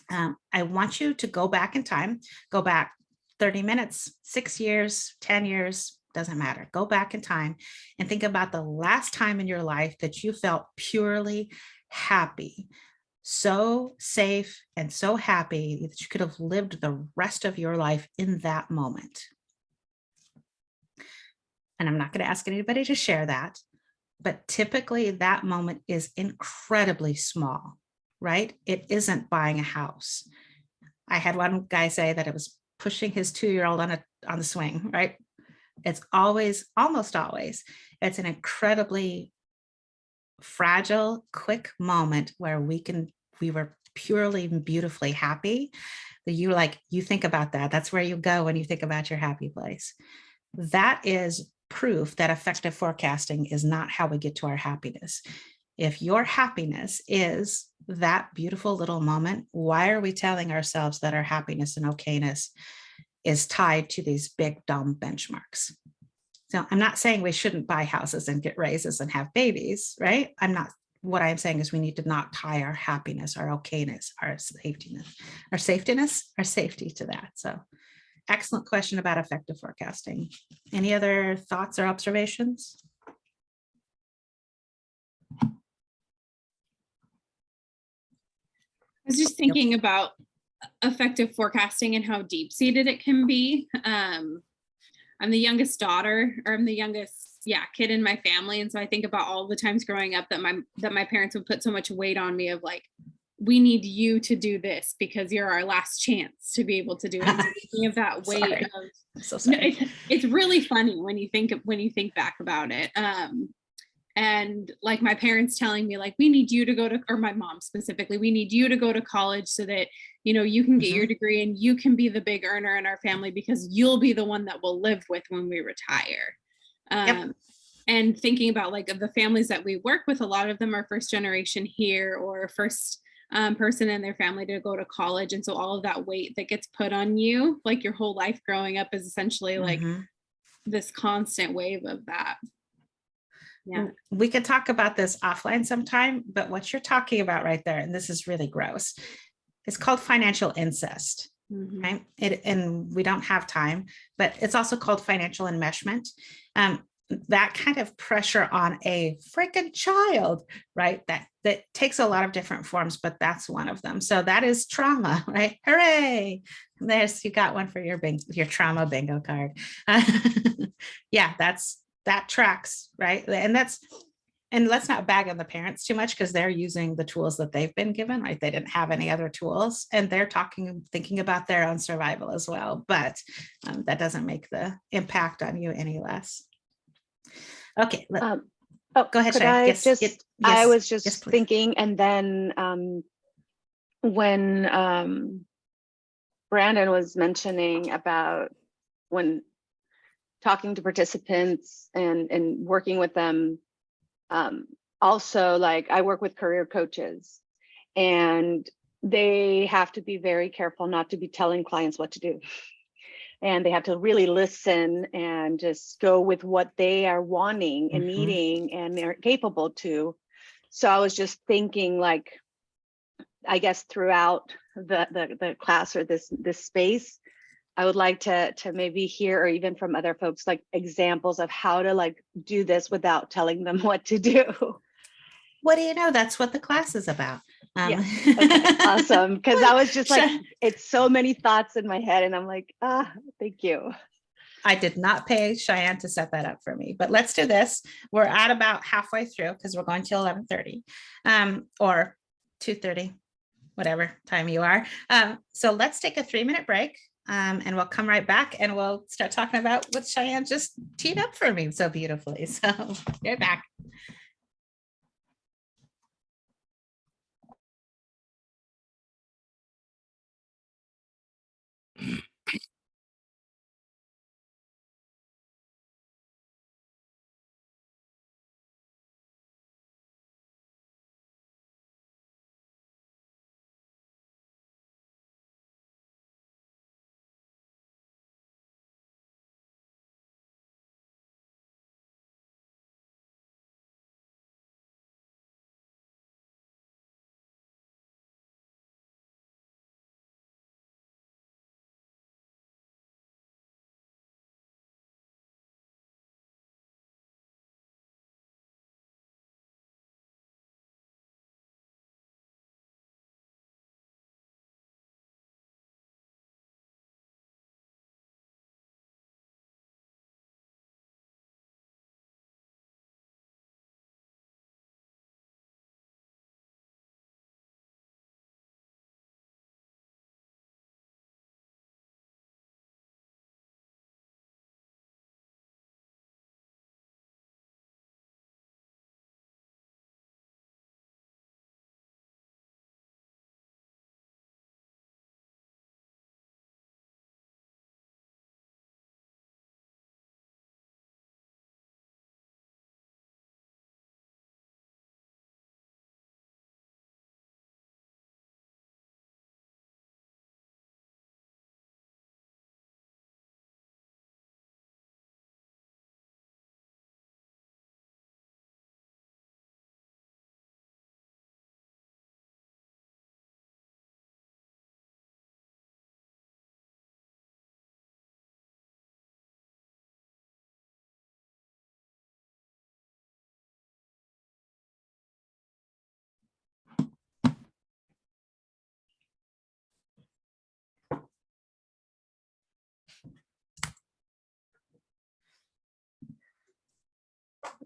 I want you to go back in time, go back 30 minutes, 6 years, 10 years, doesn't matter. Go back in time and think about the last time in your life that you felt purely happy, so safe and so happy that you could have lived the rest of your life in that moment. And I'm not going to ask anybody to share that, but typically that moment is incredibly small, right? It isn't buying a house. I had one guy say that it was pushing his 2-year-old on the swing, right? It's always, almost always, it's an incredibly fragile, quick moment where we were purely and beautifully happy. That you think about that. That's where you go when you think about your happy place. That is proof that effective forecasting is not how we get to our happiness. If your happiness is that beautiful little moment, why are we telling ourselves that our happiness and okayness is tied to these big dumb benchmarks? So I'm not saying we shouldn't buy houses and get raises and have babies, right? What I'm saying is we need to not tie our happiness, our okayness, our safety to that. So excellent question about effective forecasting. Any other thoughts or observations? I was just thinking about effective forecasting and how deep seated it can be. I'm the youngest daughter, or I'm the youngest, kid in my family. And so I think about all the times growing up that my parents would put so much weight on me of like, we need you to do this because you're our last chance to be able to do it. So thinking of that weight Sorry. of, I'm so sorry. it's really funny when you think back about it. And like my parents telling me like, we need you to go to, or my mom specifically, we need you to go to college so that, you can get your degree and you can be the big earner in our family because you'll be the one that we'll live with when we retire. Yep. And thinking about like the families that we work with, a lot of them are first generation here or first person in their family to go to college. And so all of that weight that gets put on you, like your whole life growing up is essentially like this constant wave of that. Yeah. We could talk about this offline sometime, but what you're talking about right there, and this is really gross, it's called financial incest, right? And we don't have time, but it's also called financial enmeshment. That kind of pressure on a freaking child, right? That takes a lot of different forms, but that's one of them. So that is trauma, right? Hooray! You got one for your trauma bingo card. Yeah, that tracks, right? And let's not bag on the parents too much because they're using the tools that they've been given, right? They didn't have any other tools and they're thinking about their own survival as well. But that doesn't make the impact on you any less. Okay. Go ahead, could Shay. I was just yes, please. thinking, and then when Brandon was mentioning about when talking to participants and working with them, also like I work with career coaches and they have to be very careful not to be telling clients what to do. And they have to really listen and just go with what they are wanting and needing and they're capable to. So I was just thinking like, I guess throughout the class or this space, I would like to maybe hear, or even from other folks, like examples of how to like do this without telling them what to do. What do you know? That's what the class is about. Yeah. Okay, awesome. Because I was just like, it's so many thoughts in my head, and I'm like, thank you. I did not pay Cheyenne to set that up for me, but let's do this. We're at about halfway through because we're going till 11:30 or 2:30, whatever time you are. So let's take a 3-minute break and we'll come right back and we'll start talking about what Cheyenne just teed up for me so beautifully. So be right back.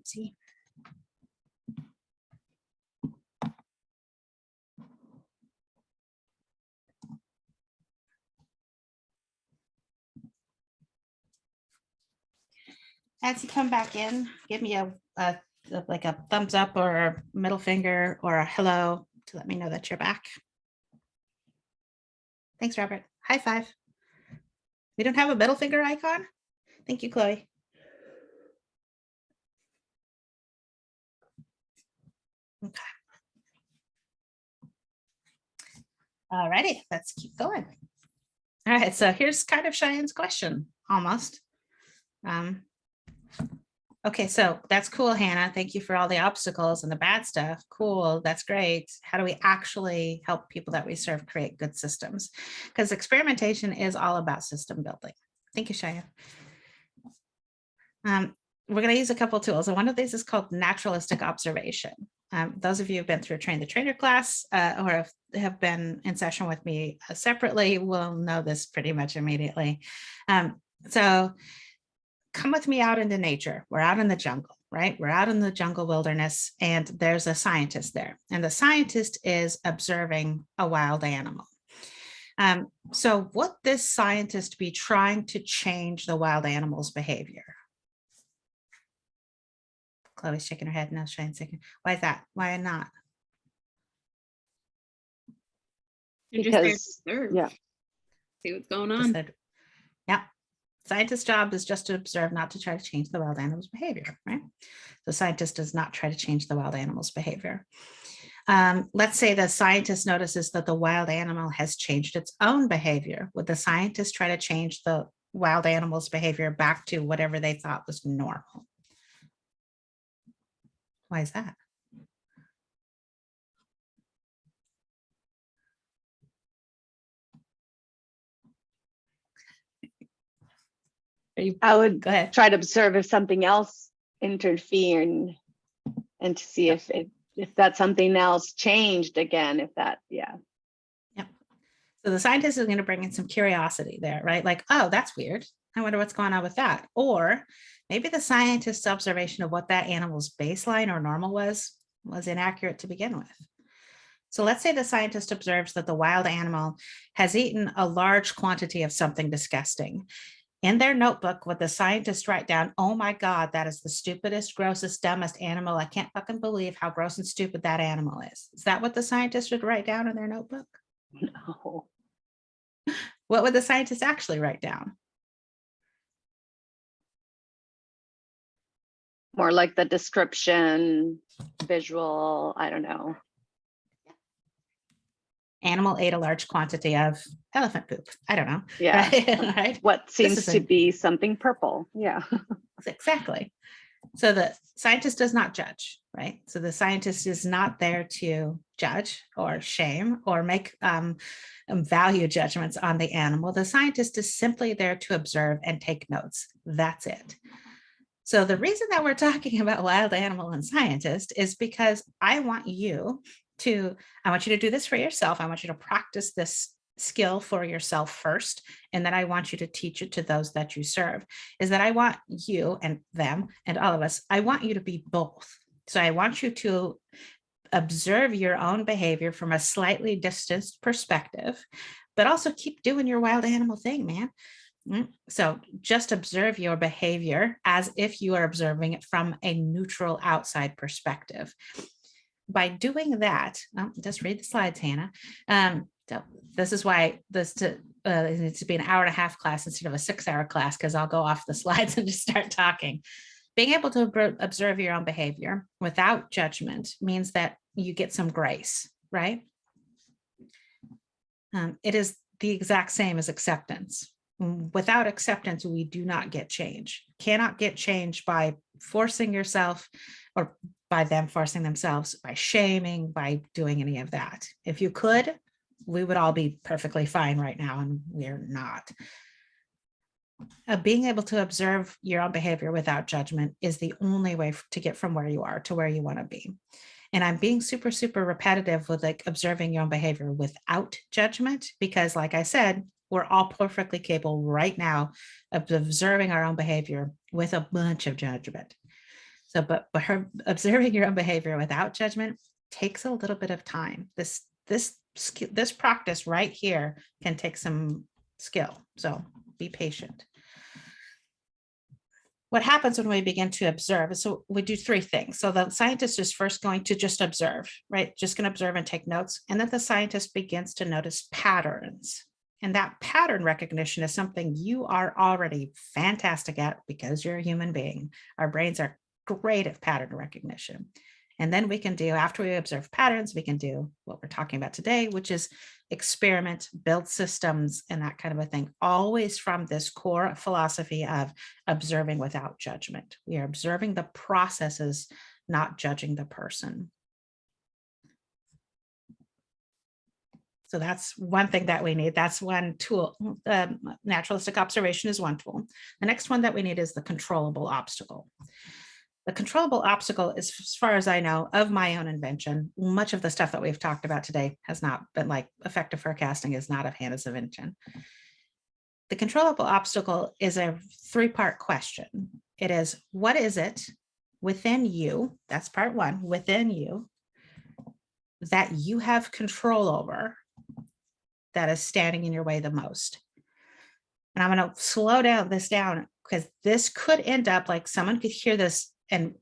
Oopsie. As you come back in, give me like a thumbs up or a middle finger or a hello to let me know that you're back. Thanks, Robert. High five. We don't have a middle finger icon? Thank you, Chloe. Okay. All righty, let's keep going. All right, so here's kind of Cheyenne's question, almost. Okay, so that's cool, Hannah. Thank you for all the obstacles and the bad stuff. Cool, that's great. How do we actually help people that we serve create good systems? Because experimentation is all about system building. Thank you, Cheyenne. We're going to use a couple of tools, and one of these is called naturalistic observation. Those of you who've been through a Train the Trainer class or have been in session with me separately will know this pretty much immediately. So come with me out into nature. We're out in the jungle, right? We're out in the jungle wilderness, and there's a scientist there. And the scientist is observing a wild animal. So would this scientist be trying to change the wild animal's behavior? Chloe's shaking her head. No, Cheyenne's shaking. Why is that? Why not? You're just there to Because, observe, yeah. see what's going Just on. that- yeah. Scientist's job is just to observe, not to try to change the wild animal's behavior, right? The scientist does not try to change the wild animal's behavior. Let's say the scientist notices that the wild animal has changed its own behavior. Would the scientist try to change the wild animal's behavior back to whatever they thought was normal? Why is that? I would Go ahead. try to observe if something else intervened and to see if that something else changed again, if that, yeah. So the scientist is going to bring in some curiosity there, right? Like, oh, that's weird. I wonder what's going on with that. Or maybe the scientist's observation of what that animal's baseline or normal was inaccurate to begin with. So let's say the scientist observes that the wild animal has eaten a large quantity of something disgusting. In their notebook, would the scientist write down, oh my God, that is the stupidest, grossest, dumbest animal. I can't fucking believe how gross and stupid that animal is. Is that what the scientist would write down in their notebook? No. What would the scientist actually write down? More like the description, visual, I don't know. Animal ate a large quantity of elephant poop. I don't know. Yeah. Right? Right? What seems is to a- be something purple. Yeah. Exactly. So the scientist does not judge, right? So the scientist is not there to judge or shame or make value judgments on the animal. The scientist is simply there to observe and take notes. That's it. So the reason that we're talking about wild animal and scientist is because I want you to do this for yourself. I want you to practice this skill for yourself first, and then I want you to teach it to those that you serve. Is that I want you and them and all of us, I want you to be both. So I want you to observe your own behavior from a slightly distanced perspective, but also keep doing your wild animal thing, man. So just observe your behavior as if you are observing it from a neutral outside perspective. By doing that, just read the slides, Hannah. So this is why it needs to be an hour and a half class instead of a 6-hour class, because I'll go off the slides and just start talking. Being able to observe your own behavior without judgment means that you get some grace, right? It is the exact same as acceptance. Without acceptance, we do not get change. Cannot get change by forcing yourself or by them forcing themselves, by shaming, by doing any of that. If you could, we would all be perfectly fine right now, and we're not. Being able to observe your own behavior without judgment is the only way to get from where you are to where you want to be. And I'm being super, super repetitive with like observing your own behavior without judgment, because like I said, we're all perfectly capable right now of observing our own behavior with a bunch of judgment. So, but observing your own behavior without judgment takes a little bit of time. This practice right here can take some skill. So be patient. What happens when we begin to observe? So we do 3 things. So the scientist is first going to just observe, right? Just going to observe and take notes. And then the scientist begins to notice patterns. And that pattern recognition is something you are already fantastic at because you're a human being. Our brains are great at pattern recognition. And then we can do, after we observe patterns, we can do what we're talking about today, which is experiment, build systems, and that kind of a thing, always from this core philosophy of observing without judgment. We are observing the processes, not judging the person. So that's one thing that we need. That's one tool. Naturalistic observation is one tool. The next one that we need is the controllable obstacle. The controllable obstacle is, as far as I know, of my own invention. Much of the stuff that we've talked about today has not been, like effective forecasting is not of Hannah's invention. The controllable obstacle is a 3-part question. It is, what is it within you? That's part 1, within you, that you have control over, that is standing in your way the most. And I'm going to slow this down because this could end up like someone could hear this and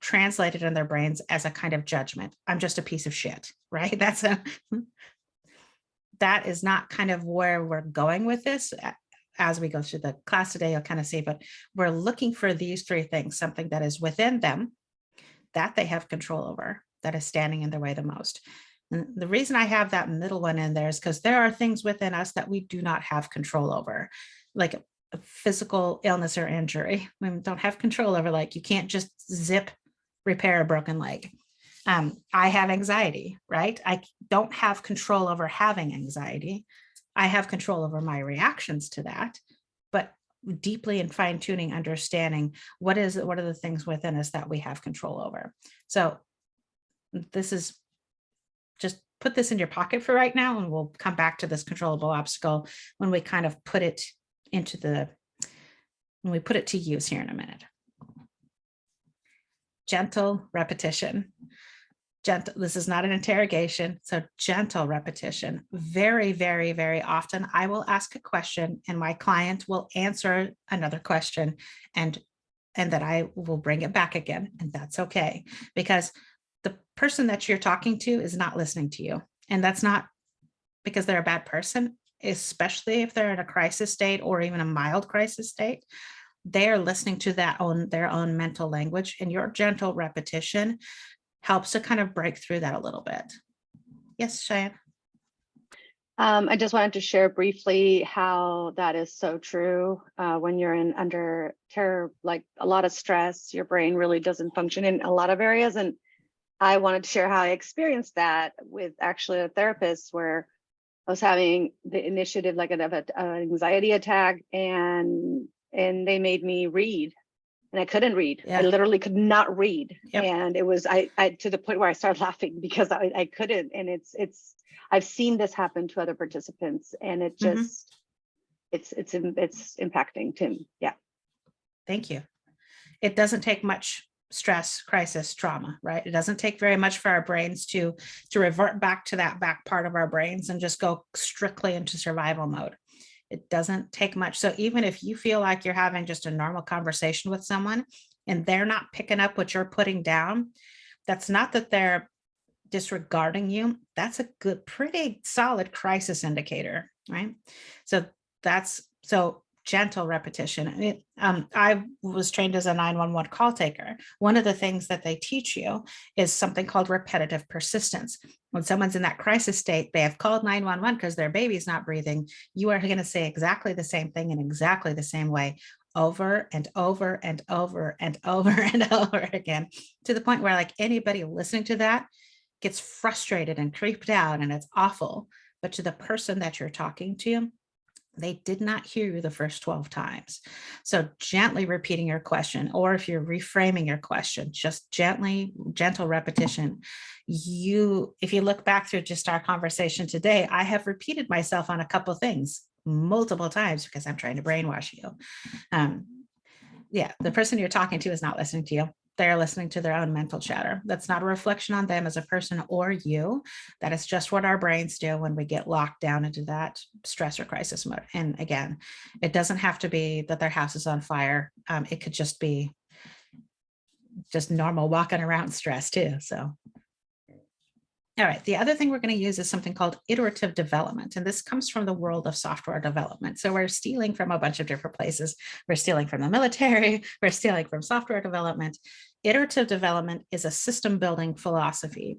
translate it in their brains as a kind of judgment. I'm just a piece of shit, right? That is not kind of where we're going with this. As we go through the class today, you'll kind of see, but we're looking for these 3 things, something that is within them, that they have control over, that is standing in their way the most. And the reason I have that middle one in there is because there are things within us that we do not have control over, like a physical illness or injury. We don't have control over, like you can't just repair a broken leg. I have anxiety, right? I don't have control over having anxiety. I have control over my reactions to that, but deeply and fine tuning, understanding what are the things within us that we have control over. So this is just put this in your pocket for right now, and we'll come back to this controllable obstacle when we kind of put it when we put it to use here in a minute. Gentle repetition. Gentle, this is not an interrogation, so gentle repetition. Very, very, very often I will ask a question and my client will answer another question, and then I will bring it back again, and that's okay, because the person that you're talking to is not listening to you. And that's not because they're a bad person, especially if they're in a crisis state or even a mild crisis state. They are listening to their own mental language, and your gentle repetition helps to kind of break through that a little bit. Yes, Cheyenne. I just wanted to share briefly how that is so true. When you're under terror, like a lot of stress, your brain really doesn't function in a lot of areas. And I wanted to share how I experienced that with actually a therapist, where I was having the initiative, like an anxiety attack, and they made me read, and I couldn't read. Yeah. I literally could not read. Yep. And it was, I to the point where I started laughing because I couldn't. And it's, I've seen this happen to other participants, and it just, it's impacting Tim. Yeah. Thank you. It doesn't take much stress, crisis, trauma, right? It doesn't take very much for our brains to revert back to that back part of our brains and just go strictly into survival mode. It doesn't take much. So even if you feel like you're having just a normal conversation with someone and they're not picking up what you're putting down, that's not that they're disregarding you. That's a good, pretty solid crisis indicator, right? So gentle repetition. I was trained as a 911 call taker. One of the things that they teach you is something called repetitive persistence. When someone's in that crisis state, they have called 911 because their baby's not breathing. You are going to say exactly the same thing in exactly the same way over and over and over and over and over again, to the point where like anybody listening to that gets frustrated and creeped out, and it's awful. But to the person that you're talking to, they did not hear you the first 12 times. So gently repeating your question, or if you're reframing your question, just gentle repetition. If you look back through just our conversation today, I have repeated myself on a couple of things multiple times because I'm trying to brainwash you. The person you're talking to is not listening to you. They're listening to their own mental chatter. That's not a reflection on them as a person or you. That is just what our brains do when we get locked down into that stress or crisis mode. And again, it doesn't have to be that their house is on fire. It could just be just normal walking around stress too. So, all right, the other thing we're going to use is something called iterative development. And this comes from the world of software development. So we're stealing from a bunch of different places. We're stealing from the military. We're stealing from software development. Iterative development is a system building philosophy.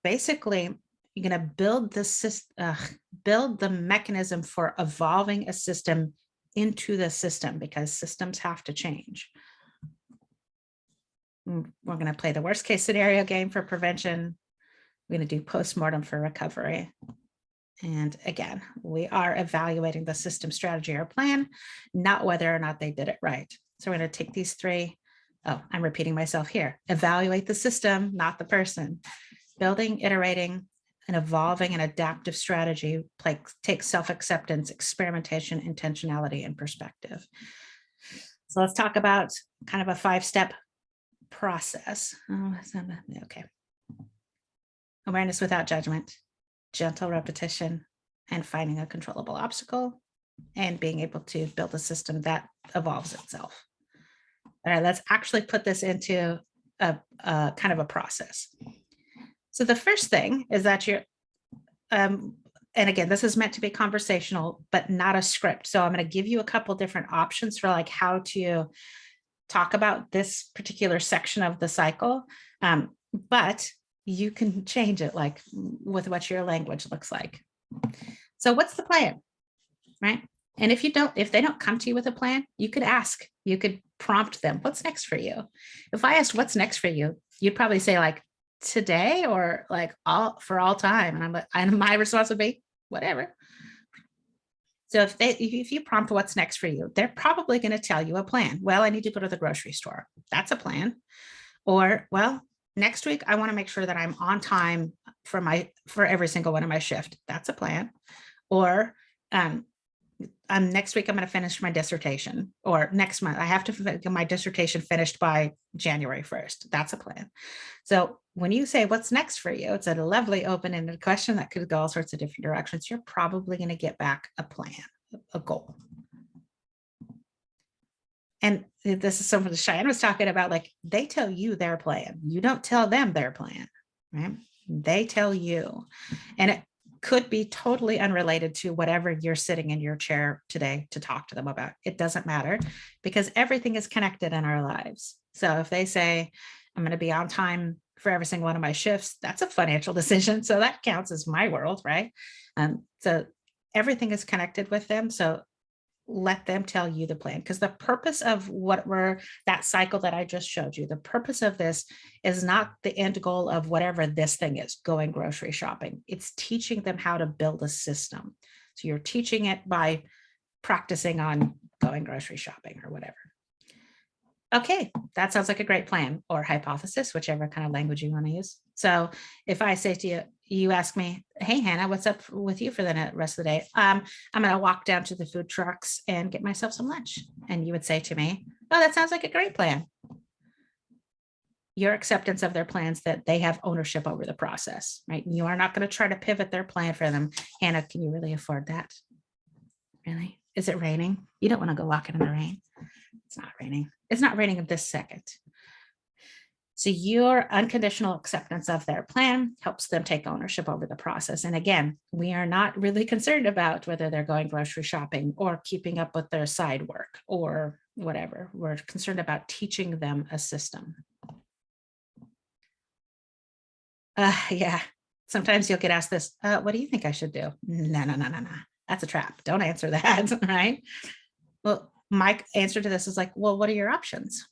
Basically, you're going to build the mechanism for evolving a system into the system, because systems have to change. We're going to play the worst case scenario game for prevention. We're going to do postmortem for recovery. And again, we are evaluating the system, strategy, or plan, not whether or not they did it right. So we're going to take these three. Oh, I'm repeating myself here. Evaluate the system, not the person. Building, iterating, and evolving an adaptive strategy takes self-acceptance, experimentation, intentionality, and perspective. So let's talk about kind of a 5-step process. Okay. Awareness without judgment, gentle repetition, and finding a controllable obstacle, and being able to build a system that evolves itself. All right, let's actually put this into a kind of a process. So the first thing is that you're, and again, this is meant to be conversational, but not a script. So I'm going to give you a couple different options for like how to talk about this particular section of the cycle, but you can change it like with what your language looks like. So what's the plan, right? And if they don't come to you with a plan, you could ask, you could prompt them, what's next for you? If I asked what's next for you, you'd probably say like today, or like for all time. And I'm like, and my response would be whatever. So if you prompt what's next for you, they're probably going to tell you a plan. Well, I need to go to the grocery store. That's a plan. Or, well, next week, I want to make sure that I'm on time for every single one of my shift. That's a plan. Or next week, I'm going to finish my dissertation, or next month, I have to get my dissertation finished by January 1st. That's a plan. So when you say what's next for you, it's a lovely open-ended question that could go all sorts of different directions. You're probably going to get back a plan, a goal. And this is something that Cheyenne was talking about, like they tell you their plan. You don't tell them their plan, right? They tell you. And it could be totally unrelated to whatever you're sitting in your chair today to talk to them about. It doesn't matter because everything is connected in our lives. So if they say, I'm going to be on time for every single one of my shifts, that's a financial decision. So that counts as my world, right? So everything is connected with them. So let them tell you the plan, because the purpose of that cycle that I just showed you, the purpose of this is not the end goal of whatever this thing is, going grocery shopping. It's teaching them how to build a system. So you're teaching it by practicing on going grocery shopping or whatever. Okay, that sounds like a great plan, or hypothesis, whichever kind of language you want to use. So if I say to you, you ask me, hey, Hannah, what's up with you for the rest of the day? I'm going to walk down to the food trucks and get myself some lunch. And you would say to me, oh, that sounds like a great plan. Your acceptance of their plans, that they have ownership over the process, right? You are not going to try to pivot their plan for them. Hannah, can you really afford that? Really? Is it raining? You don't want to go walking in the rain. It's not raining. It's not raining in this second. So your unconditional acceptance of their plan helps them take ownership over the process. And again, we are not really concerned about whether they're going grocery shopping or keeping up with their side work or whatever. We're concerned about teaching them a system. Yeah, sometimes you'll get asked this, what do you think I should do? No. That's a trap. Don't answer that, right? Well, my answer to this is like, well, what are your options?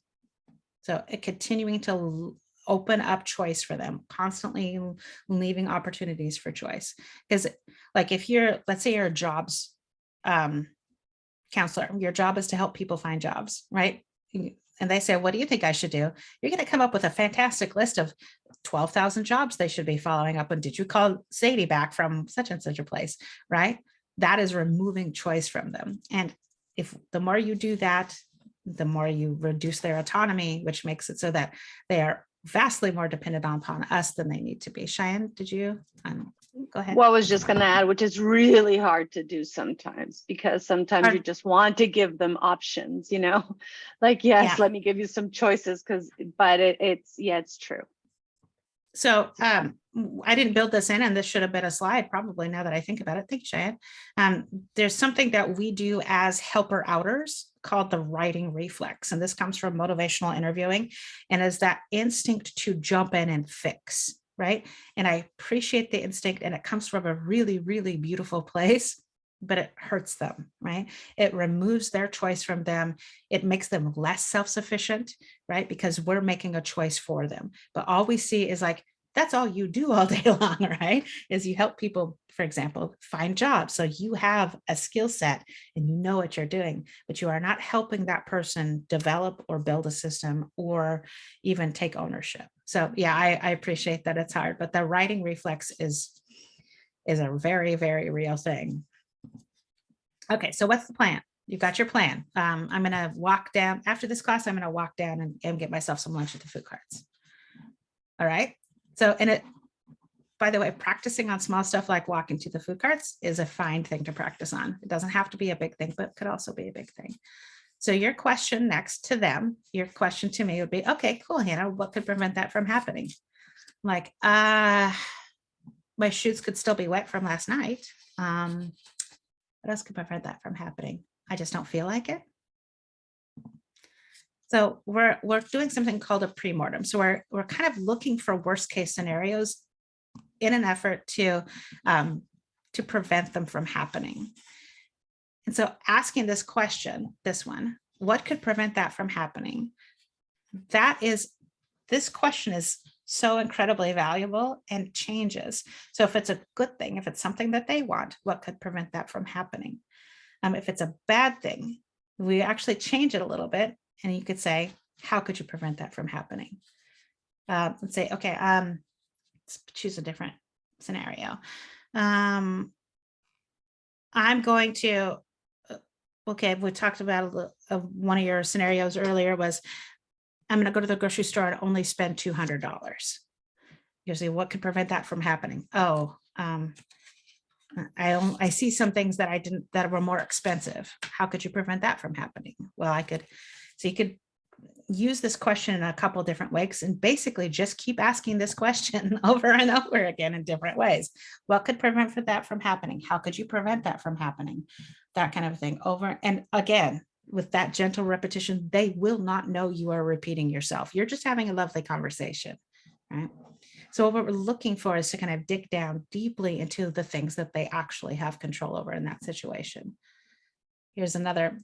So continuing to open up choice for them, constantly leaving opportunities for choice. Because like if let's say you're a jobs counselor, your job is to help people find jobs, right? And they say, what do you think I should do? You're going to come up with a fantastic list of 12,000 jobs they should be following up on. Did you call Sadie back from such and such a place, right? That is removing choice from them. And if the more you do that, the more you reduce their autonomy, which makes it so that they are vastly more dependent upon us than they need to be. Cheyenne, did you go ahead? Well, I was just going to add, which is really hard to do sometimes, because sometimes you just want to give them options, like, yes, let me give you some choices, but it's true. So I didn't build this in, and this should have been a slide probably, now that I think about it. Thank you, Cheyenne. There's something that we do as helper outers called the writing reflex. And this comes from motivational interviewing, and is that instinct to jump in and fix, right? And I appreciate the instinct, and it comes from a really, really beautiful place, but it hurts them, right? It removes their choice from them. It makes them less self-sufficient, right? Because we're making a choice for them. But all we see is like, that's all you do all day long, right? Is you help people, for example, find jobs. So you have a skill set and you know what you're doing, but you are not helping that person develop or build a system or even take ownership. So yeah, I appreciate that it's hard, but the writing reflex is a very, very real thing. Okay, so what's the plan? You've got your plan. I'm going to walk down after this class. I'm going to walk down and get myself some lunch at the food carts. All right. So, by the way, practicing on small stuff like walking to the food carts is a fine thing to practice on. It doesn't have to be a big thing, but it could also be a big thing. So your question next to them, your question to me would be, okay, cool, Hannah, what could prevent that from happening? Like, my shoes could still be wet from last night. What else could prevent that from happening? I just don't feel like it. So we're doing something called a pre-mortem. So we're kind of looking for worst case scenarios in an effort to prevent them from happening. And so asking this question, this one, what could prevent that from happening? This question is so incredibly valuable and changes. So if it's a good thing, if it's something that they want, what could prevent that from happening? If it's a bad thing, we actually change it a little bit, and you could say, how could you prevent that from happening? Let's say, okay, let's choose a different scenario. I'm going to, okay, we talked about one of your scenarios earlier was, I'm going to go to the grocery store and only spend $200. Usually, what could prevent that from happening? Oh, I see some things that that were more expensive. How could you prevent that from happening? Well, so you could use this question in a couple different ways, and basically just keep asking this question over and over again in different ways. What could prevent that from happening? How could you prevent that from happening? That kind of thing over and again. With that gentle repetition, they will not know you are repeating yourself. You're just having a lovely conversation, right? So what we're looking for is to kind of dig down deeply into the things that they actually have control over in that situation. Here's another,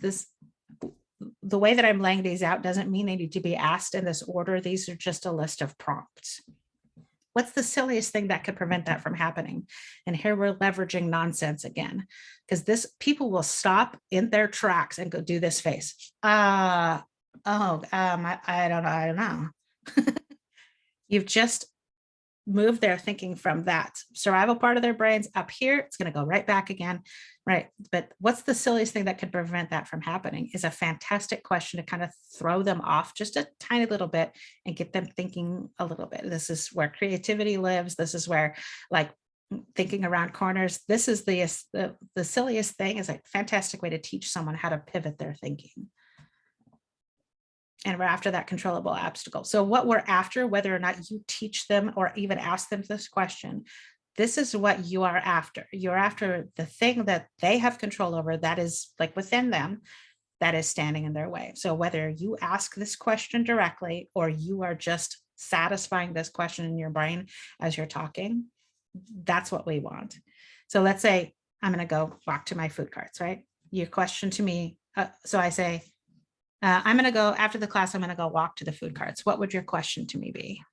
the way that I'm laying these out doesn't mean they need to be asked in this order. These are just a list of prompts. What's the silliest thing that could prevent that from happening? And here we're leveraging nonsense again, because people will stop in their tracks and go do this face. I don't know. You've just moved their thinking from that survival part of their brains up here. It's going to go right back again, right? But what's the silliest thing that could prevent that from happening is a fantastic question to kind of throw them off just a tiny little bit and get them thinking a little bit. This is where creativity lives. This is where like thinking around corners. This is the silliest thing is a fantastic way to teach someone how to pivot their thinking. And we're after that controllable obstacle. So what we're after, whether or not you teach them or even ask them this question, this is what you are after. You're after the thing that they have control over that is like within them, that is standing in their way. So whether you ask this question directly or you are just satisfying this question in your brain as you're talking, that's what we want. So let's say I'm going to go walk to my food carts, right? Your question to me. So I say, I'm going to go after the class, I'm going to go walk to the food carts. What would your question to me be?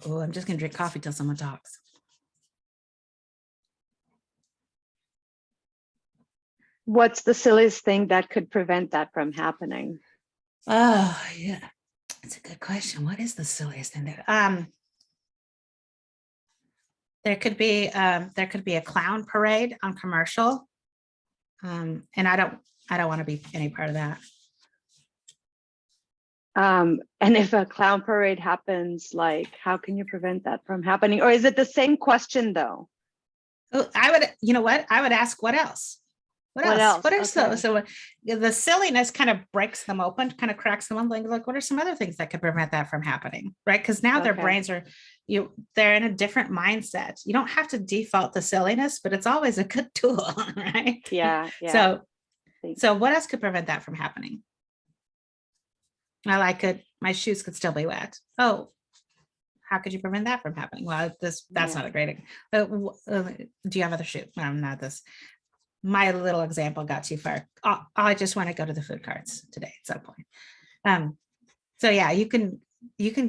Oh, I'm just going to drink coffee till someone talks. What's the silliest thing that could prevent that from happening? Oh, yeah. That's a good question. What is the silliest thing there? There could be a clown parade on commercial. And I don't want to be any part of that. And if a clown parade happens, like, how can you prevent that from happening? Or is it the same question though? Oh, you know what? I would ask what else? What else? What are Okay. so the silliness kind of breaks them open, kind of cracks them open. Like, what are some other things that could prevent that from happening? Right. Because now their Okay. brains they're in a different mindset. You don't have to default to silliness, but it's always a good tool, right? Yeah. Yeah. So what else could prevent that from happening? Well, my shoes could still be wet. Oh, how could you prevent that from happening? Well, that's Yeah. not a great, do you have other shoes? Not this. My little example got too far. I just want to go to the food carts today at some point. So yeah, you can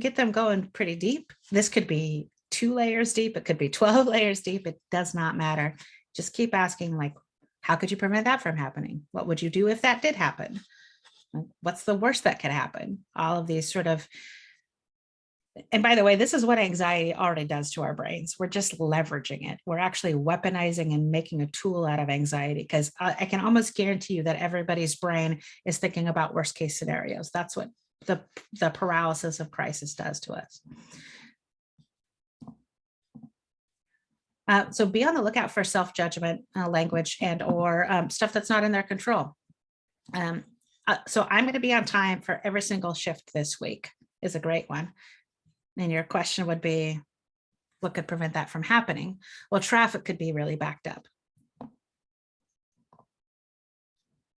get them going pretty deep. This could be 2 layers deep. It could be 12 layers deep. It does not matter. Just keep asking, like, how could you prevent that from happening? What would you do if that did happen? What's the worst that could happen? All of these sort of, and by the way, this is what anxiety already does to our brains. We're just leveraging it. We're actually weaponizing and making a tool out of anxiety, because I can almost guarantee you that everybody's brain is thinking about worst case scenarios. That's what the paralysis of crisis does to us. So be on the lookout for self-judgment language and or stuff that's not in their control. So I'm going to be on time for every single shift this week is a great one. And your question would be, what could prevent that from happening? Well, traffic could be really backed up.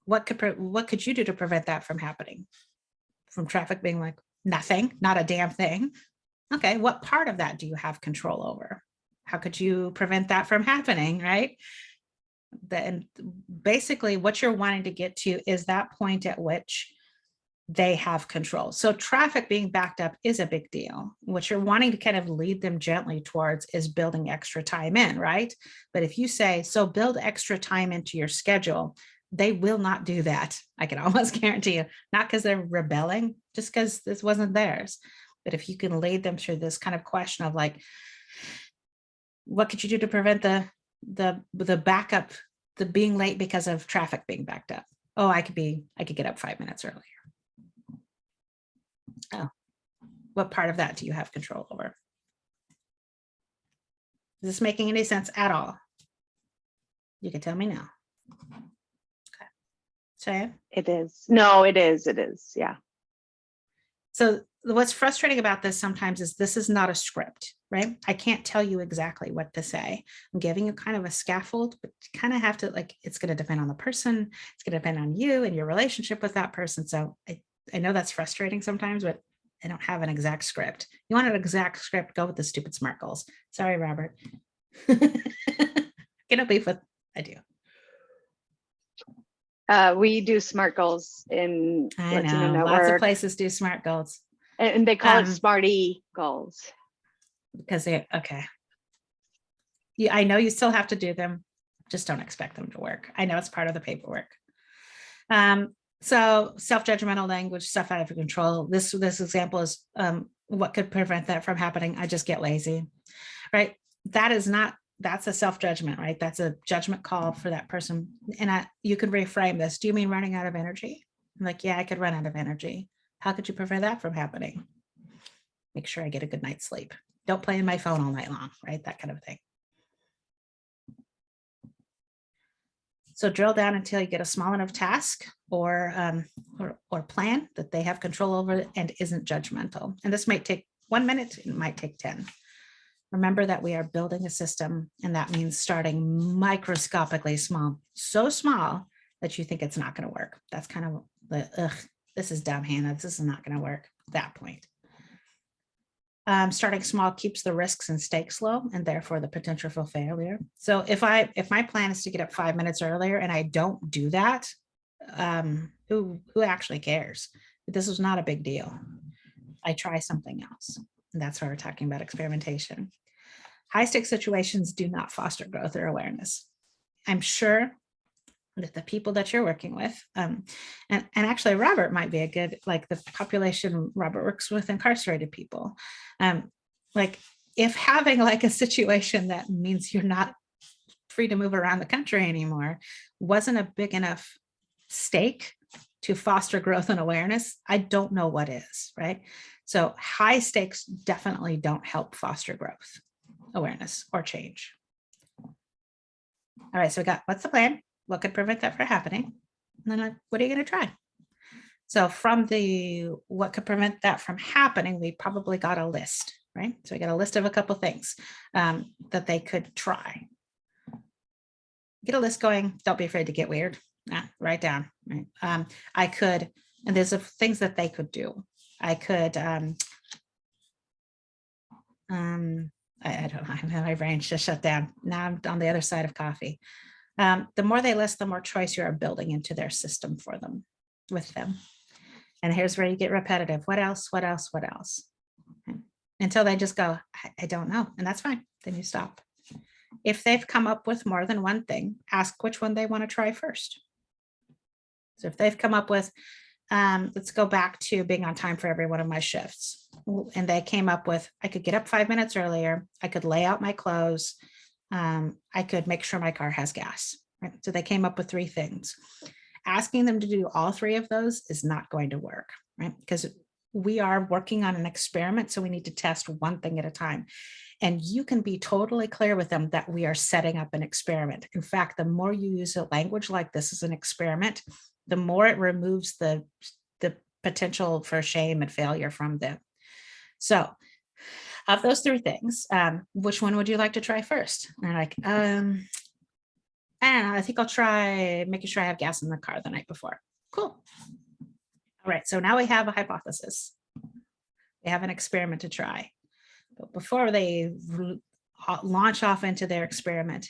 What could you do to prevent that from happening? From traffic being like nothing, not a damn thing. Okay, what part of that do you have control over? How could you prevent that from happening, right? Then basically what you're wanting to get to is that point at which they have control. So traffic being backed up is a big deal. What you're wanting to kind of lead them gently towards is building extra time in, right? But if you say, so build extra time into your schedule, they will not do that. I can almost guarantee you, not because they're rebelling, just because this wasn't theirs. But if you can lead them through this kind of question of like, what could you do to prevent the backup, the being late because of traffic being backed up? Oh, I could get up 5 minutes earlier. Oh, what part of that do you have control over? Is this making any sense at all? You can tell me now. Okay. Cheyenne? It is. No, it is. It is. Yeah. So what's frustrating about this sometimes is this is not a script, right? I can't tell you exactly what to say. I'm giving you kind of a scaffold, but you kind of have to, like, it's going to depend on the person. It's going to depend on you and your relationship with that person. So I know that's frustrating sometimes, but I don't have an exact script. You want an exact script, go with the stupid SMART goals. Sorry, Robert. Get a beef with, I do. We do SMART goals in I Latino know, lots of Network, places do SMART goals and they call it Um, Smarty goals. because they, okay. Yeah, I know you still have to do them, just don't expect them to work. I know it's part of the paperwork. So self-judgmental language, stuff out of your control. This example is what could prevent that from happening. I just get lazy, right? That's a self-judgment, right? That's a judgment call for that person. And you could reframe this. Do you mean running out of energy? I'm like, yeah, I could run out of energy. How could you prevent that from happening? Make sure I get a good night's sleep. Don't play on my phone all night long, right? That kind of thing. So drill down until you get a small enough task or plan that they have control over and isn't judgmental. And this might take 1 minute, it might take 10. Remember that we are building a system, and that means starting microscopically small, so small that you think it's not going to work. That's kind of the, this is dumb, Hannah. This is not going to work at that point. Starting small keeps the risks and stakes low, and therefore the potential for failure. So if my plan is to get up 5 minutes earlier and I don't do that, who actually cares? This is not a big deal. I try something else. And that's why we're talking about experimentation. High stakes situations do not foster growth or awareness. I'm sure that the people that you're working with, and actually Robert might be a good, like the population Robert works with incarcerated people. Like if having like a situation that means you're not free to move around the country anymore wasn't a big enough stake to foster growth and awareness, I don't know what is, right? So high stakes definitely don't help foster growth, awareness, or change. All right, so we got, what's the plan? What could prevent that from happening? And then what are you going to try? So from the what could prevent that from happening, we probably got a list, right? So we got a list of a couple things that they could try. Get a list going. Don't be afraid to get weird. Write down. Right? I could, and there's things that they could do. I could, I don't know, my brain's just shut down. Now I'm on the other side of coffee. The more they list, the more choice you are building into their system for them, with them. And here's where you get repetitive. What else? What else? What else? Okay. Until they just go, I don't know. And that's fine. Then you stop. If they've come up with more than one thing, ask which one they want to try first. So if they've come up with, let's go back to being on time for every one of my shifts. And they came up with, I could get up 5 minutes earlier. I could lay out my clothes. I could make sure my car has gas. Right? So they came up with 3 things. Asking them to do all 3 of those is not going to work, right? Because we are working on an experiment. So we need to test one thing at a time. And you can be totally clear with them that we are setting up an experiment. In fact, the more you use a language like this as an experiment, the more it removes the potential for shame and failure from them. So of those 3 things, which one would you like to try first? And they're like, I don't know, I think I'll try making sure I have gas in the car the night before. Cool. All right, so now we have a hypothesis. We have an experiment to try. But before they launch off into their experiment,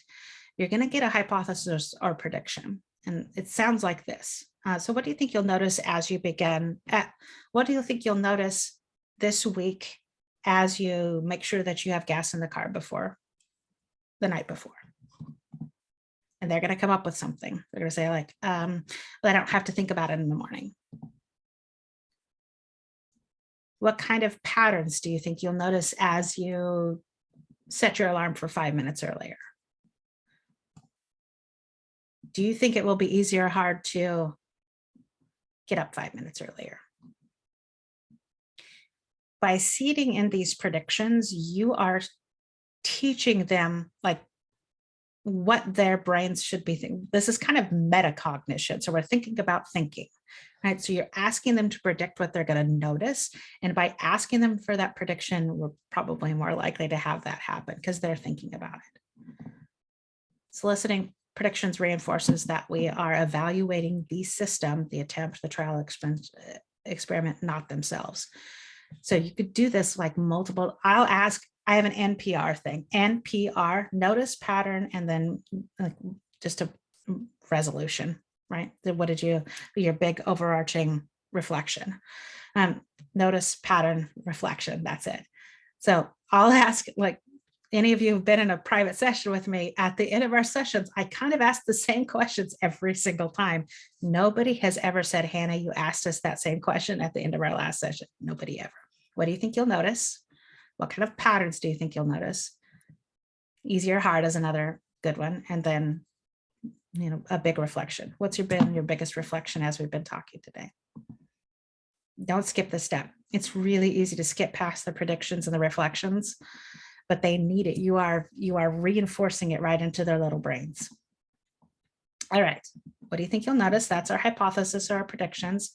you're going to get a hypothesis or prediction. And it sounds like this. So what do you think you'll notice as you begin? What do you think you'll notice this week as you make sure that you have gas in the car before the night before? And they're going to come up with something. They're going to say like, well, I don't have to think about it in the morning. What kind of patterns do you think you'll notice as you set your alarm for 5 minutes earlier? Do you think it will be easy or hard to get up 5 minutes earlier? By seeding in these predictions, you are teaching them like what their brains should be thinking. This is kind of metacognition. So we're thinking about thinking, right? So you're asking them to predict what they're going to notice. And by asking them for that prediction, we're probably more likely to have that happen because they're thinking about it. Soliciting predictions reinforces that we are evaluating the system, the attempt, the trial experiment, not themselves. So you could do this like multiple. I have an NPR thing, NPR, notice, pattern, and then like just a resolution, right? What did you, your big overarching reflection, notice, pattern, reflection, that's it. So I'll ask, like, any of you have been in a private session with me, at the end of our sessions, I kind of ask the same questions every single time. Nobody has ever said, Hannah, you asked us that same question at the end of our last session. Nobody ever. What do you think you'll notice? What kind of patterns do you think you'll notice? Easy or hard is another good one. And then, you know, a big reflection. What's been your biggest reflection as we've been talking today? Don't skip this step. It's really easy to skip past the predictions and the reflections, but they need it. You are reinforcing it right into their little brains. All right, what do you think you'll notice? That's our hypothesis or our predictions.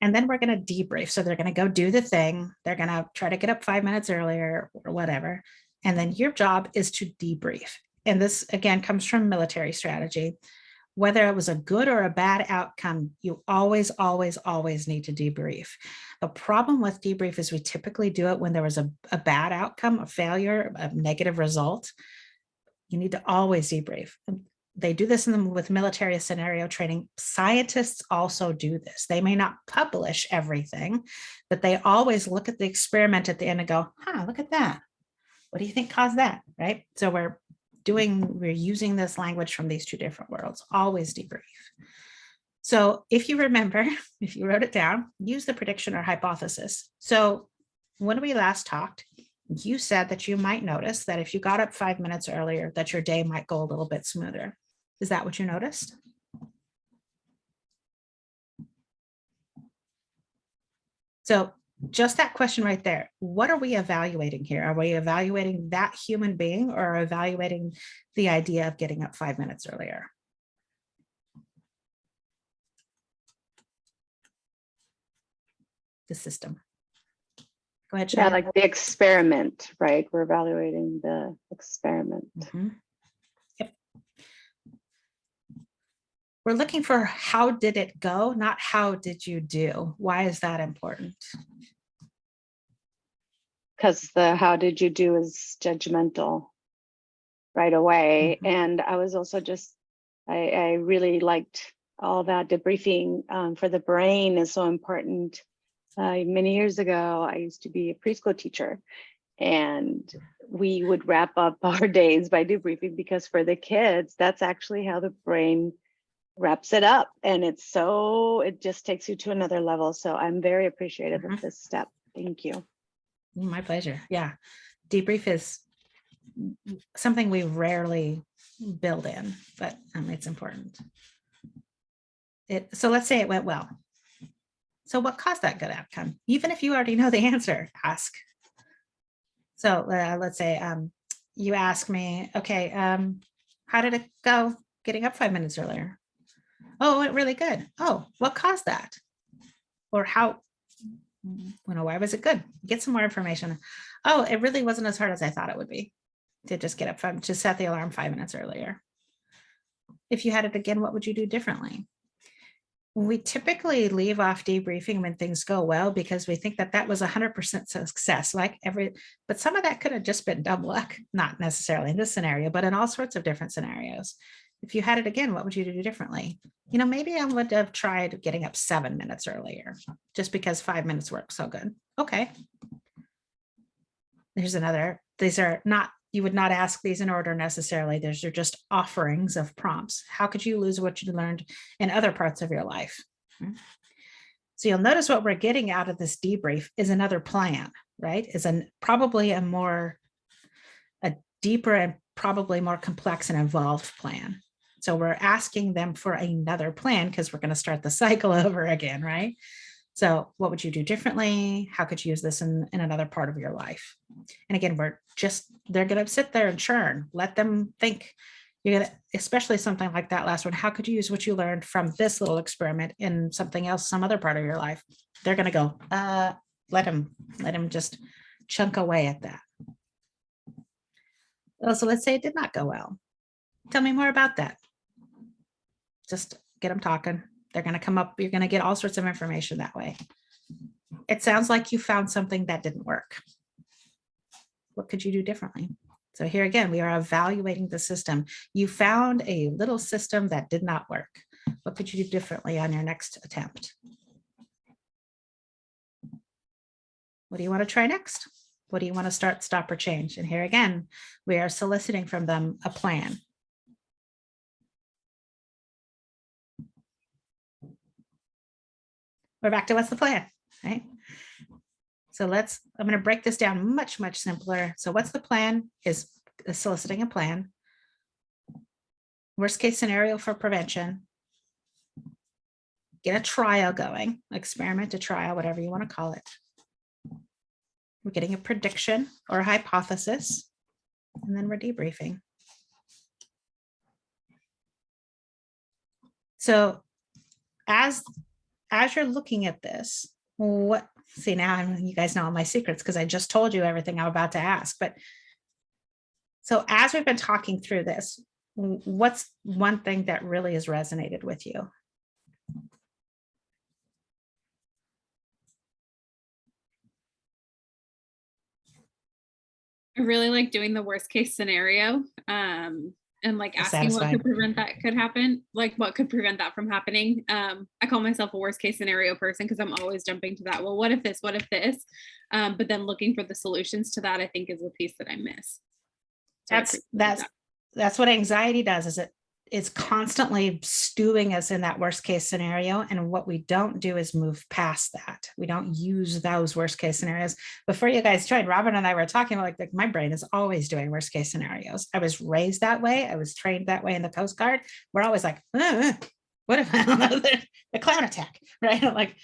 And then we're going to debrief. So they're going to go do the thing. They're going to try to get up 5 minutes earlier or whatever. And then your job is to debrief. And this, again, comes from military strategy. Whether it was a good or a bad outcome, you always, always, always need to debrief. The problem with debrief is we typically do it when there was a bad outcome, a failure, a negative result. You need to always debrief. They do this with military scenario training. Scientists also do this. They may not publish everything, but they always look at the experiment at the end and go, look at that. What do you think caused that, right? So we're using this language from these two different worlds, always debrief. So if you remember, if you wrote it down, use the prediction or hypothesis. So when we last talked, you said that you might notice that if you got up 5 minutes earlier, that your day might go a little bit smoother. Is that what you noticed? So just that question right there. What are we evaluating here? Are we evaluating that human being or evaluating the idea of getting up 5 minutes earlier? Yeah, The system. Go ahead, yeah, Shana. like the experiment, right? We're evaluating the experiment. Yep. We're looking for how did it go, not how did you do. Why is that important? Because the how did you do is judgmental right away. And I was also I really liked all that debriefing for the brain is so important. Many years ago, I used to be a preschool teacher, and we would wrap up our days by debriefing because for the kids, that's actually how the brain wraps it up. And it just takes you to another level. So I'm very appreciative of this step. Thank you. My pleasure. Yeah. Debrief is something we rarely build in, but it's important. So let's say it went well. So what caused that good outcome? Even if you already know the answer, ask. So let's say you ask me, okay, how did it go getting up 5 minutes earlier? Oh, it went really good. Oh, what caused that? Or how, why was it good? Get some more information. Oh, it really wasn't as hard as I thought it would be to just get up, to set the alarm 5 minutes earlier. If you had it again, what would you do differently? We typically leave off debriefing when things go well because we think that that was 100% success, but some of that could have just been dumb luck, not necessarily in this scenario, but in all sorts of different scenarios. If you had it again, what would you do differently? You know, maybe I would have tried getting up 7 minutes earlier, just because 5 minutes works so good. Okay. Here's another. These are not, you would not ask these in order necessarily. These are just offerings of prompts. How could you lose what you learned in other parts of your life? So you'll notice what we're getting out of this debrief is another plan, right? Is probably a deeper and probably more complex and involved plan. So we're asking them for another plan because we're going to start the cycle over again, right? So what would you do differently? How could you use this in another part of your life? And again, they're going to sit there and churn. Let them think. You're going to, especially something like that last one, how could you use what you learned from this little experiment in something else, some other part of your life? They're going to go, let them just chunk away at that. So let's say it did not go well. Tell me more about that. Just get them talking. They're going to come up. You're going to get all sorts of information that way. It sounds like you found something that didn't work. What could you do differently? So here again, we are evaluating the system. You found a little system that did not work. What could you do differently on your next attempt? What do you want to try next? What do you want to start, stop, or change? And here again, we are soliciting from them a plan. We're back to what's the plan, right? So I'm going to break this down much, much simpler. So what's the plan is soliciting a plan. Worst case scenario for prevention. Get a trial going, experiment, a trial, whatever you want to call it. We're getting a prediction or a hypothesis, and then we're debriefing. So as you're looking at this, see now you guys know all my secrets because I just told you everything I'm about to ask. But so as we've been talking through this, what's one thing that really has resonated with you? I really like doing the worst case scenario, and like That's asking what satisfying. could prevent that could happen, like what could prevent that from happening. I call myself a worst case scenario person because I'm always jumping to that. Well, what if this? What if this? But then looking for the solutions to that, I think, is the piece that I miss. So I appreciate That's what anxiety does, is it's constantly stewing us in that worst case scenario. And what we don't do is move past that. We don't use those worst case scenarios. Before you guys joined, Robin and I were talking about like my brain is always doing worst case scenarios. I was raised that way. I was trained that way in the Coast Guard. We're always like, what if the clown attack, right? Like,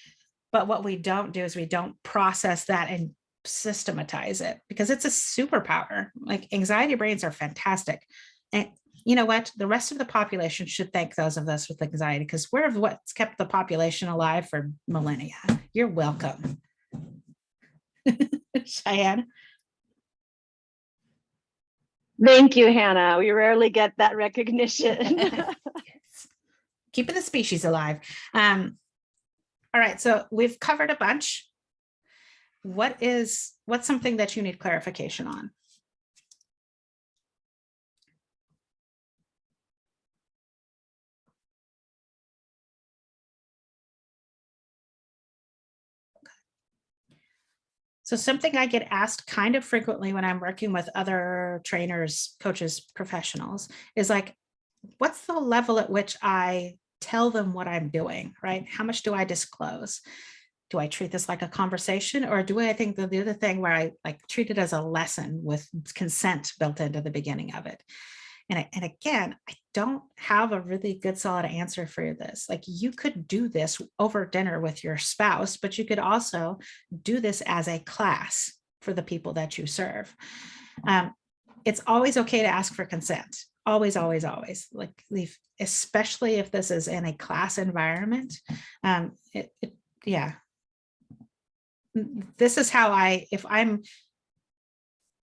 but what we don't do is we don't process that and systematize it, because it's a superpower. Like anxiety brains are fantastic. And you know what? The rest of the population should thank those of us with anxiety, because we're what's kept the population alive for millennia. You're welcome. Cheyenne. Thank you, Hannah. We rarely get that recognition. Keeping the species alive. All right, so we've covered a bunch. What's something that you need clarification on? So something I get asked kind of frequently when I'm working with other trainers, coaches, professionals is like, what's the level at which I tell them what I'm doing, right? How much do I disclose? Do I treat this like a conversation, or do I think the other thing where I like treat it as a lesson with consent built into the beginning of it? And again, I don't have a really good solid answer for this. Like you could do this over dinner with your spouse, but you could also do this as a class for the people that you serve. It's always okay to ask for consent. Always, always, always. Like especially if this is in a class environment. Yeah. This is how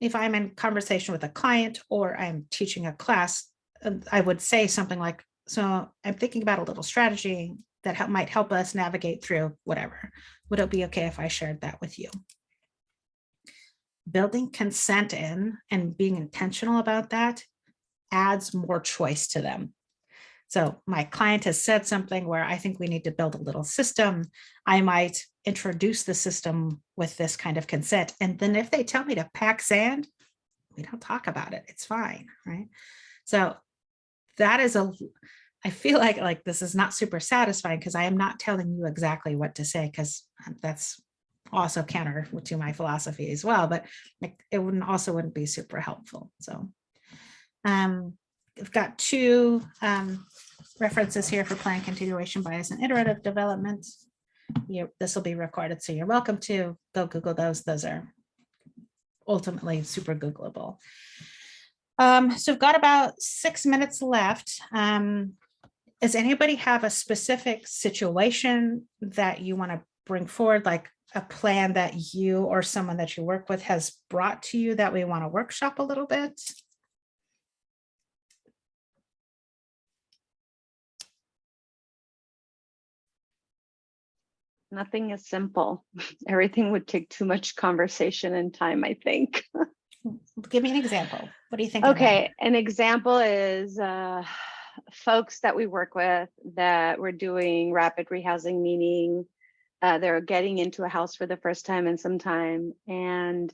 if I'm in conversation with a client or I'm teaching a class, I would say something like, so I'm thinking about a little strategy that might help us navigate through whatever. Would it be okay if I shared that with you? Building consent in and being intentional about that adds more choice to them. So my client has said something where I think we need to build a little system. I might introduce the system with this kind of consent. And then if they tell me to pack sand, we don't talk about it. It's fine, right? So that is I feel like this is not super satisfying because I am not telling you exactly what to say, because that's also counter to my philosophy as well, but it wouldn't be super helpful. So we've got two references here for plan continuation, bias, and iterative development. This will be recorded, so you're welcome to go Google those. Those are ultimately super Googleable. So we've got about 6 minutes left. Does anybody have a specific situation that you want to bring forward, like a plan that you or someone that you work with has brought to you that we want to workshop a little bit? Nothing is simple. Everything would take too much conversation and time, I think. Give me an example. What do you think? Okay, an example is folks that we work with that we're doing rapid rehousing, meaning they're getting into a house for the first time in some time, and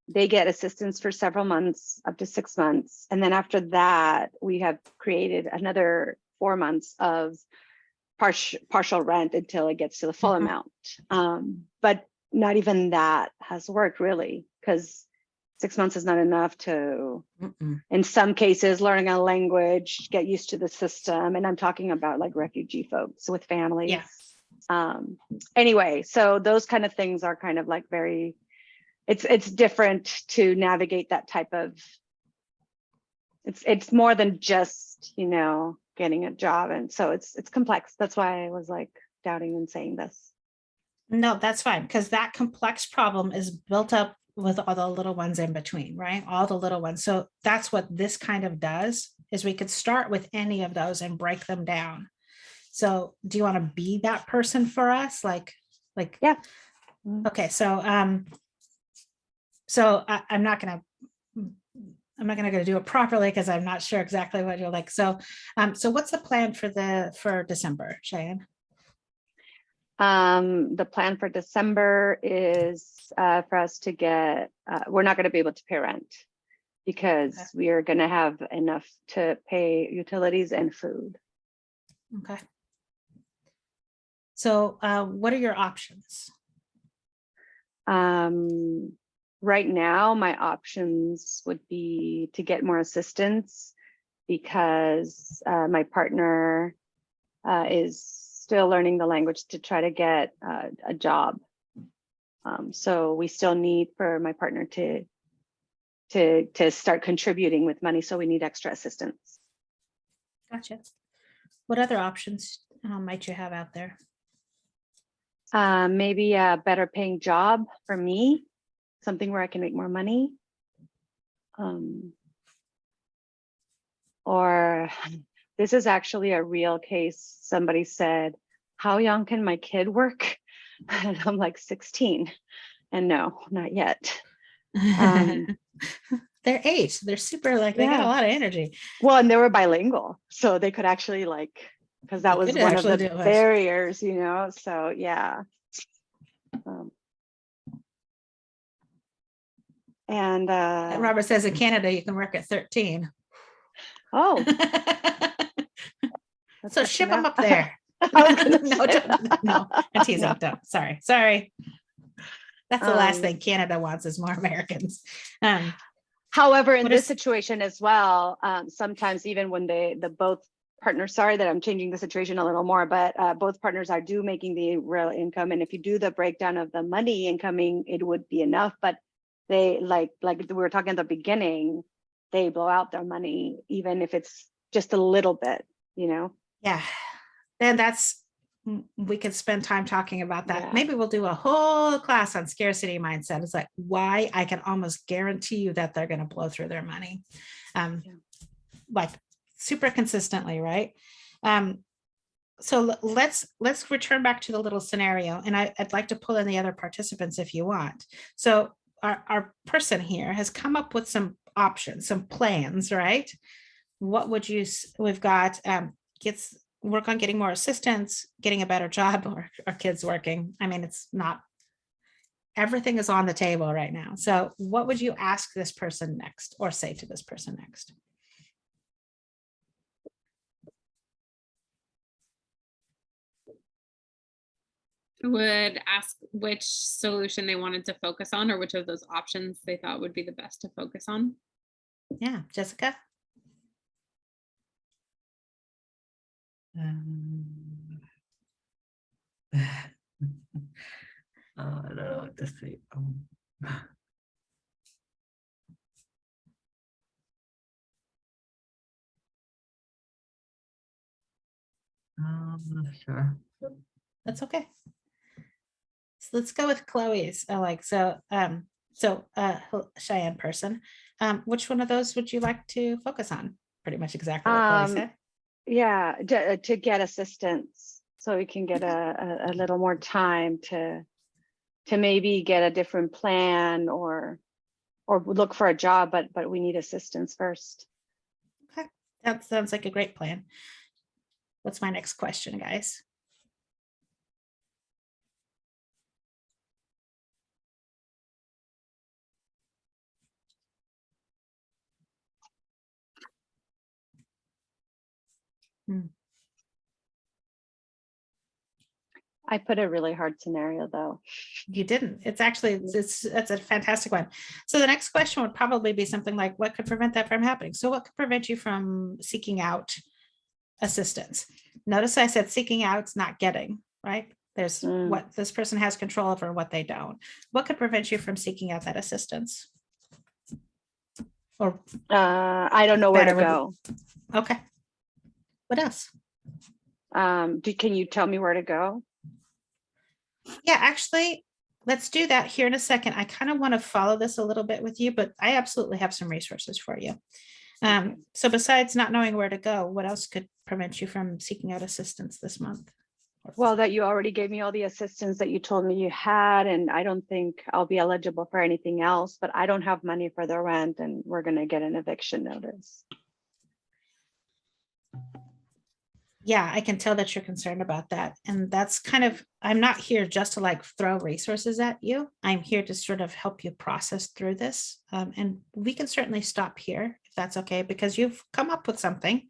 they get assistance for several months, up to 6 months. And then after that, we have created another 4 months of partial rent until it gets to the full amount. But not even that has worked really, because 6 months is not enough to, in some cases, learning a language, get used to the system. And I'm talking about like refugee folks with families. Yeah. Anyway, so those kind of things are kind of like very, it's different to navigate that type of, it's more than just, you know, getting a job. And so it's complex. That's why I was like doubting and saying this. No, that's fine, because that complex problem is built up with all the little ones in between, right? All the little ones. So that's what this kind of does, is we could start with any of those and break them down. So do you want to be that person for us? Like, Yeah. Okay. So, I'm not going to do it properly because I'm not sure exactly what you're like. So, so what's the plan for December, Cheyenne? The plan for December is for us to get, we're not going to be able to pay rent because we are going to have enough to pay utilities and food. Okay. So what are your options? Right now, my options would be to get more assistance because my partner is still learning the language to try to get a job. So we still need for my partner to start contributing with money. So we need extra assistance. Gotcha. What other options might you have out there? Maybe a better paying job for me, something where I can make more money. Or this is actually a real case. Somebody said, how young can my kid work? And I'm like 16. And no, not yet. They're 8. They're super, like, they got a lot of energy. Well, and they were bilingual. So they could actually like, because that was one of the barriers, you know? So yeah. And Robert says in Canada, you can work at 13. Oh. So ship them up there. No, I'm teasing. No. Don't. Sorry. That's the last thing Canada wants is more Americans. However, in this situation as well, sometimes even when the both partners, sorry that I'm changing the situation a little more, but both partners are making the real income. And if you do the breakdown of the money incoming, it would be enough. But they like we were talking at the beginning, they blow out their money, even if it's just a little bit, you know? Yeah. And we could spend time talking about that. Yeah. Maybe we'll do a whole class on scarcity mindset. It's like why I can almost guarantee you that they're going to blow through their money. Like super consistently, right? So let's return back to the little scenario, and I'd like to pull in the other participants if you want. So our person here has come up with some options, some plans, right? What would you? We've got work on getting more assistance, getting a better job, or our kids working. I mean, it's not, everything is on the table right now. So what would you ask this person next or say to this person next? Would ask which solution they wanted to focus on, or which of those options they thought would be the best to focus on. Yeah, Jessica? I don't know what to say. I'm not sure. That's okay. So let's go with Chloe's. Cheyenne person. Which one of those would you like to focus on? Pretty much exactly what Chloe said. Yeah, to get assistance, so we can get a little more time to maybe get a different plan or look for a job, but we need assistance first. Okay, that sounds like a great plan. What's my next question, guys? I put a really hard scenario though. You didn't. It's actually, that's a fantastic one. So the next question would probably be something like, what could prevent that from happening? So what could prevent you from seeking out assistance? Notice I said seeking out, not getting, right? There's what this person has control over, what they don't. What could prevent you from seeking out that assistance? Or I don't know where to better go. okay. What else? Can you tell me where to go? Yeah, actually, let's do that here in a second. I kind of want to follow this a little bit with you, but I absolutely have some resources for you. So besides not knowing where to go, what else could prevent you from seeking out assistance this month? Well, that you already gave me all the assistance that you told me you had, and I don't think I'll be eligible for anything else, but I don't have money for the rent and we're going to get an eviction notice. Yeah, I can tell that you're concerned about that. And that's kind of, I'm not here just to like throw resources at you. I'm here to sort of help you process through this. And we can certainly stop here if that's okay, because you've come up with something.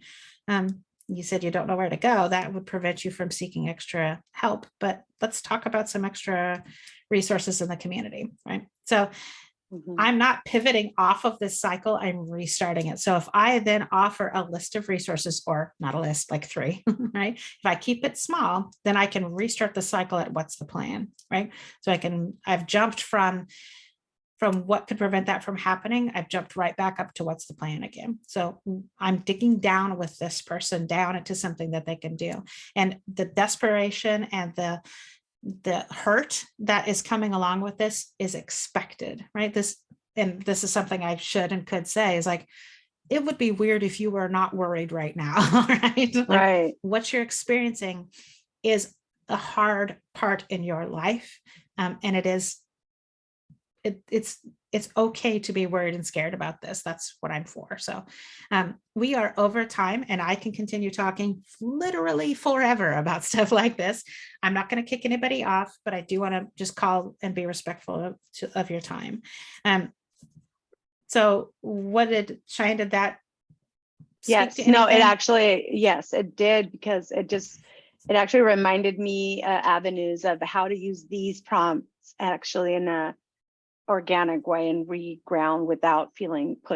You said you don't know where to go. That would prevent you from seeking extra help. But let's talk about some extra resources in the community, right? So I'm not pivoting off of this cycle, I'm restarting it. So if I then offer a list of resources, or not a list, like 3, right? If I keep it small, then I can restart the cycle at what's the plan, right? So I've jumped from what could prevent that from happening. I've jumped right back up to what's the plan again. So I'm digging down with this person down into something that they can do. And the desperation and the hurt that is coming along with this is expected, right? This is something I should and could say is like, it would be weird if you were not worried right now, right? Like, right. What you're experiencing is a hard part in your life. And it's okay to be worried and scared about this. That's what I'm for. So we are over time and I can continue talking literally forever about stuff like this. I'm not going to kick anybody off, but I do want to just call and be respectful of your time. So Cheyenne, did that? Yes, no, it actually, yes, it did, because it actually reminded me avenues of how to use these prompts actually in a organic way and reground without feeling pushed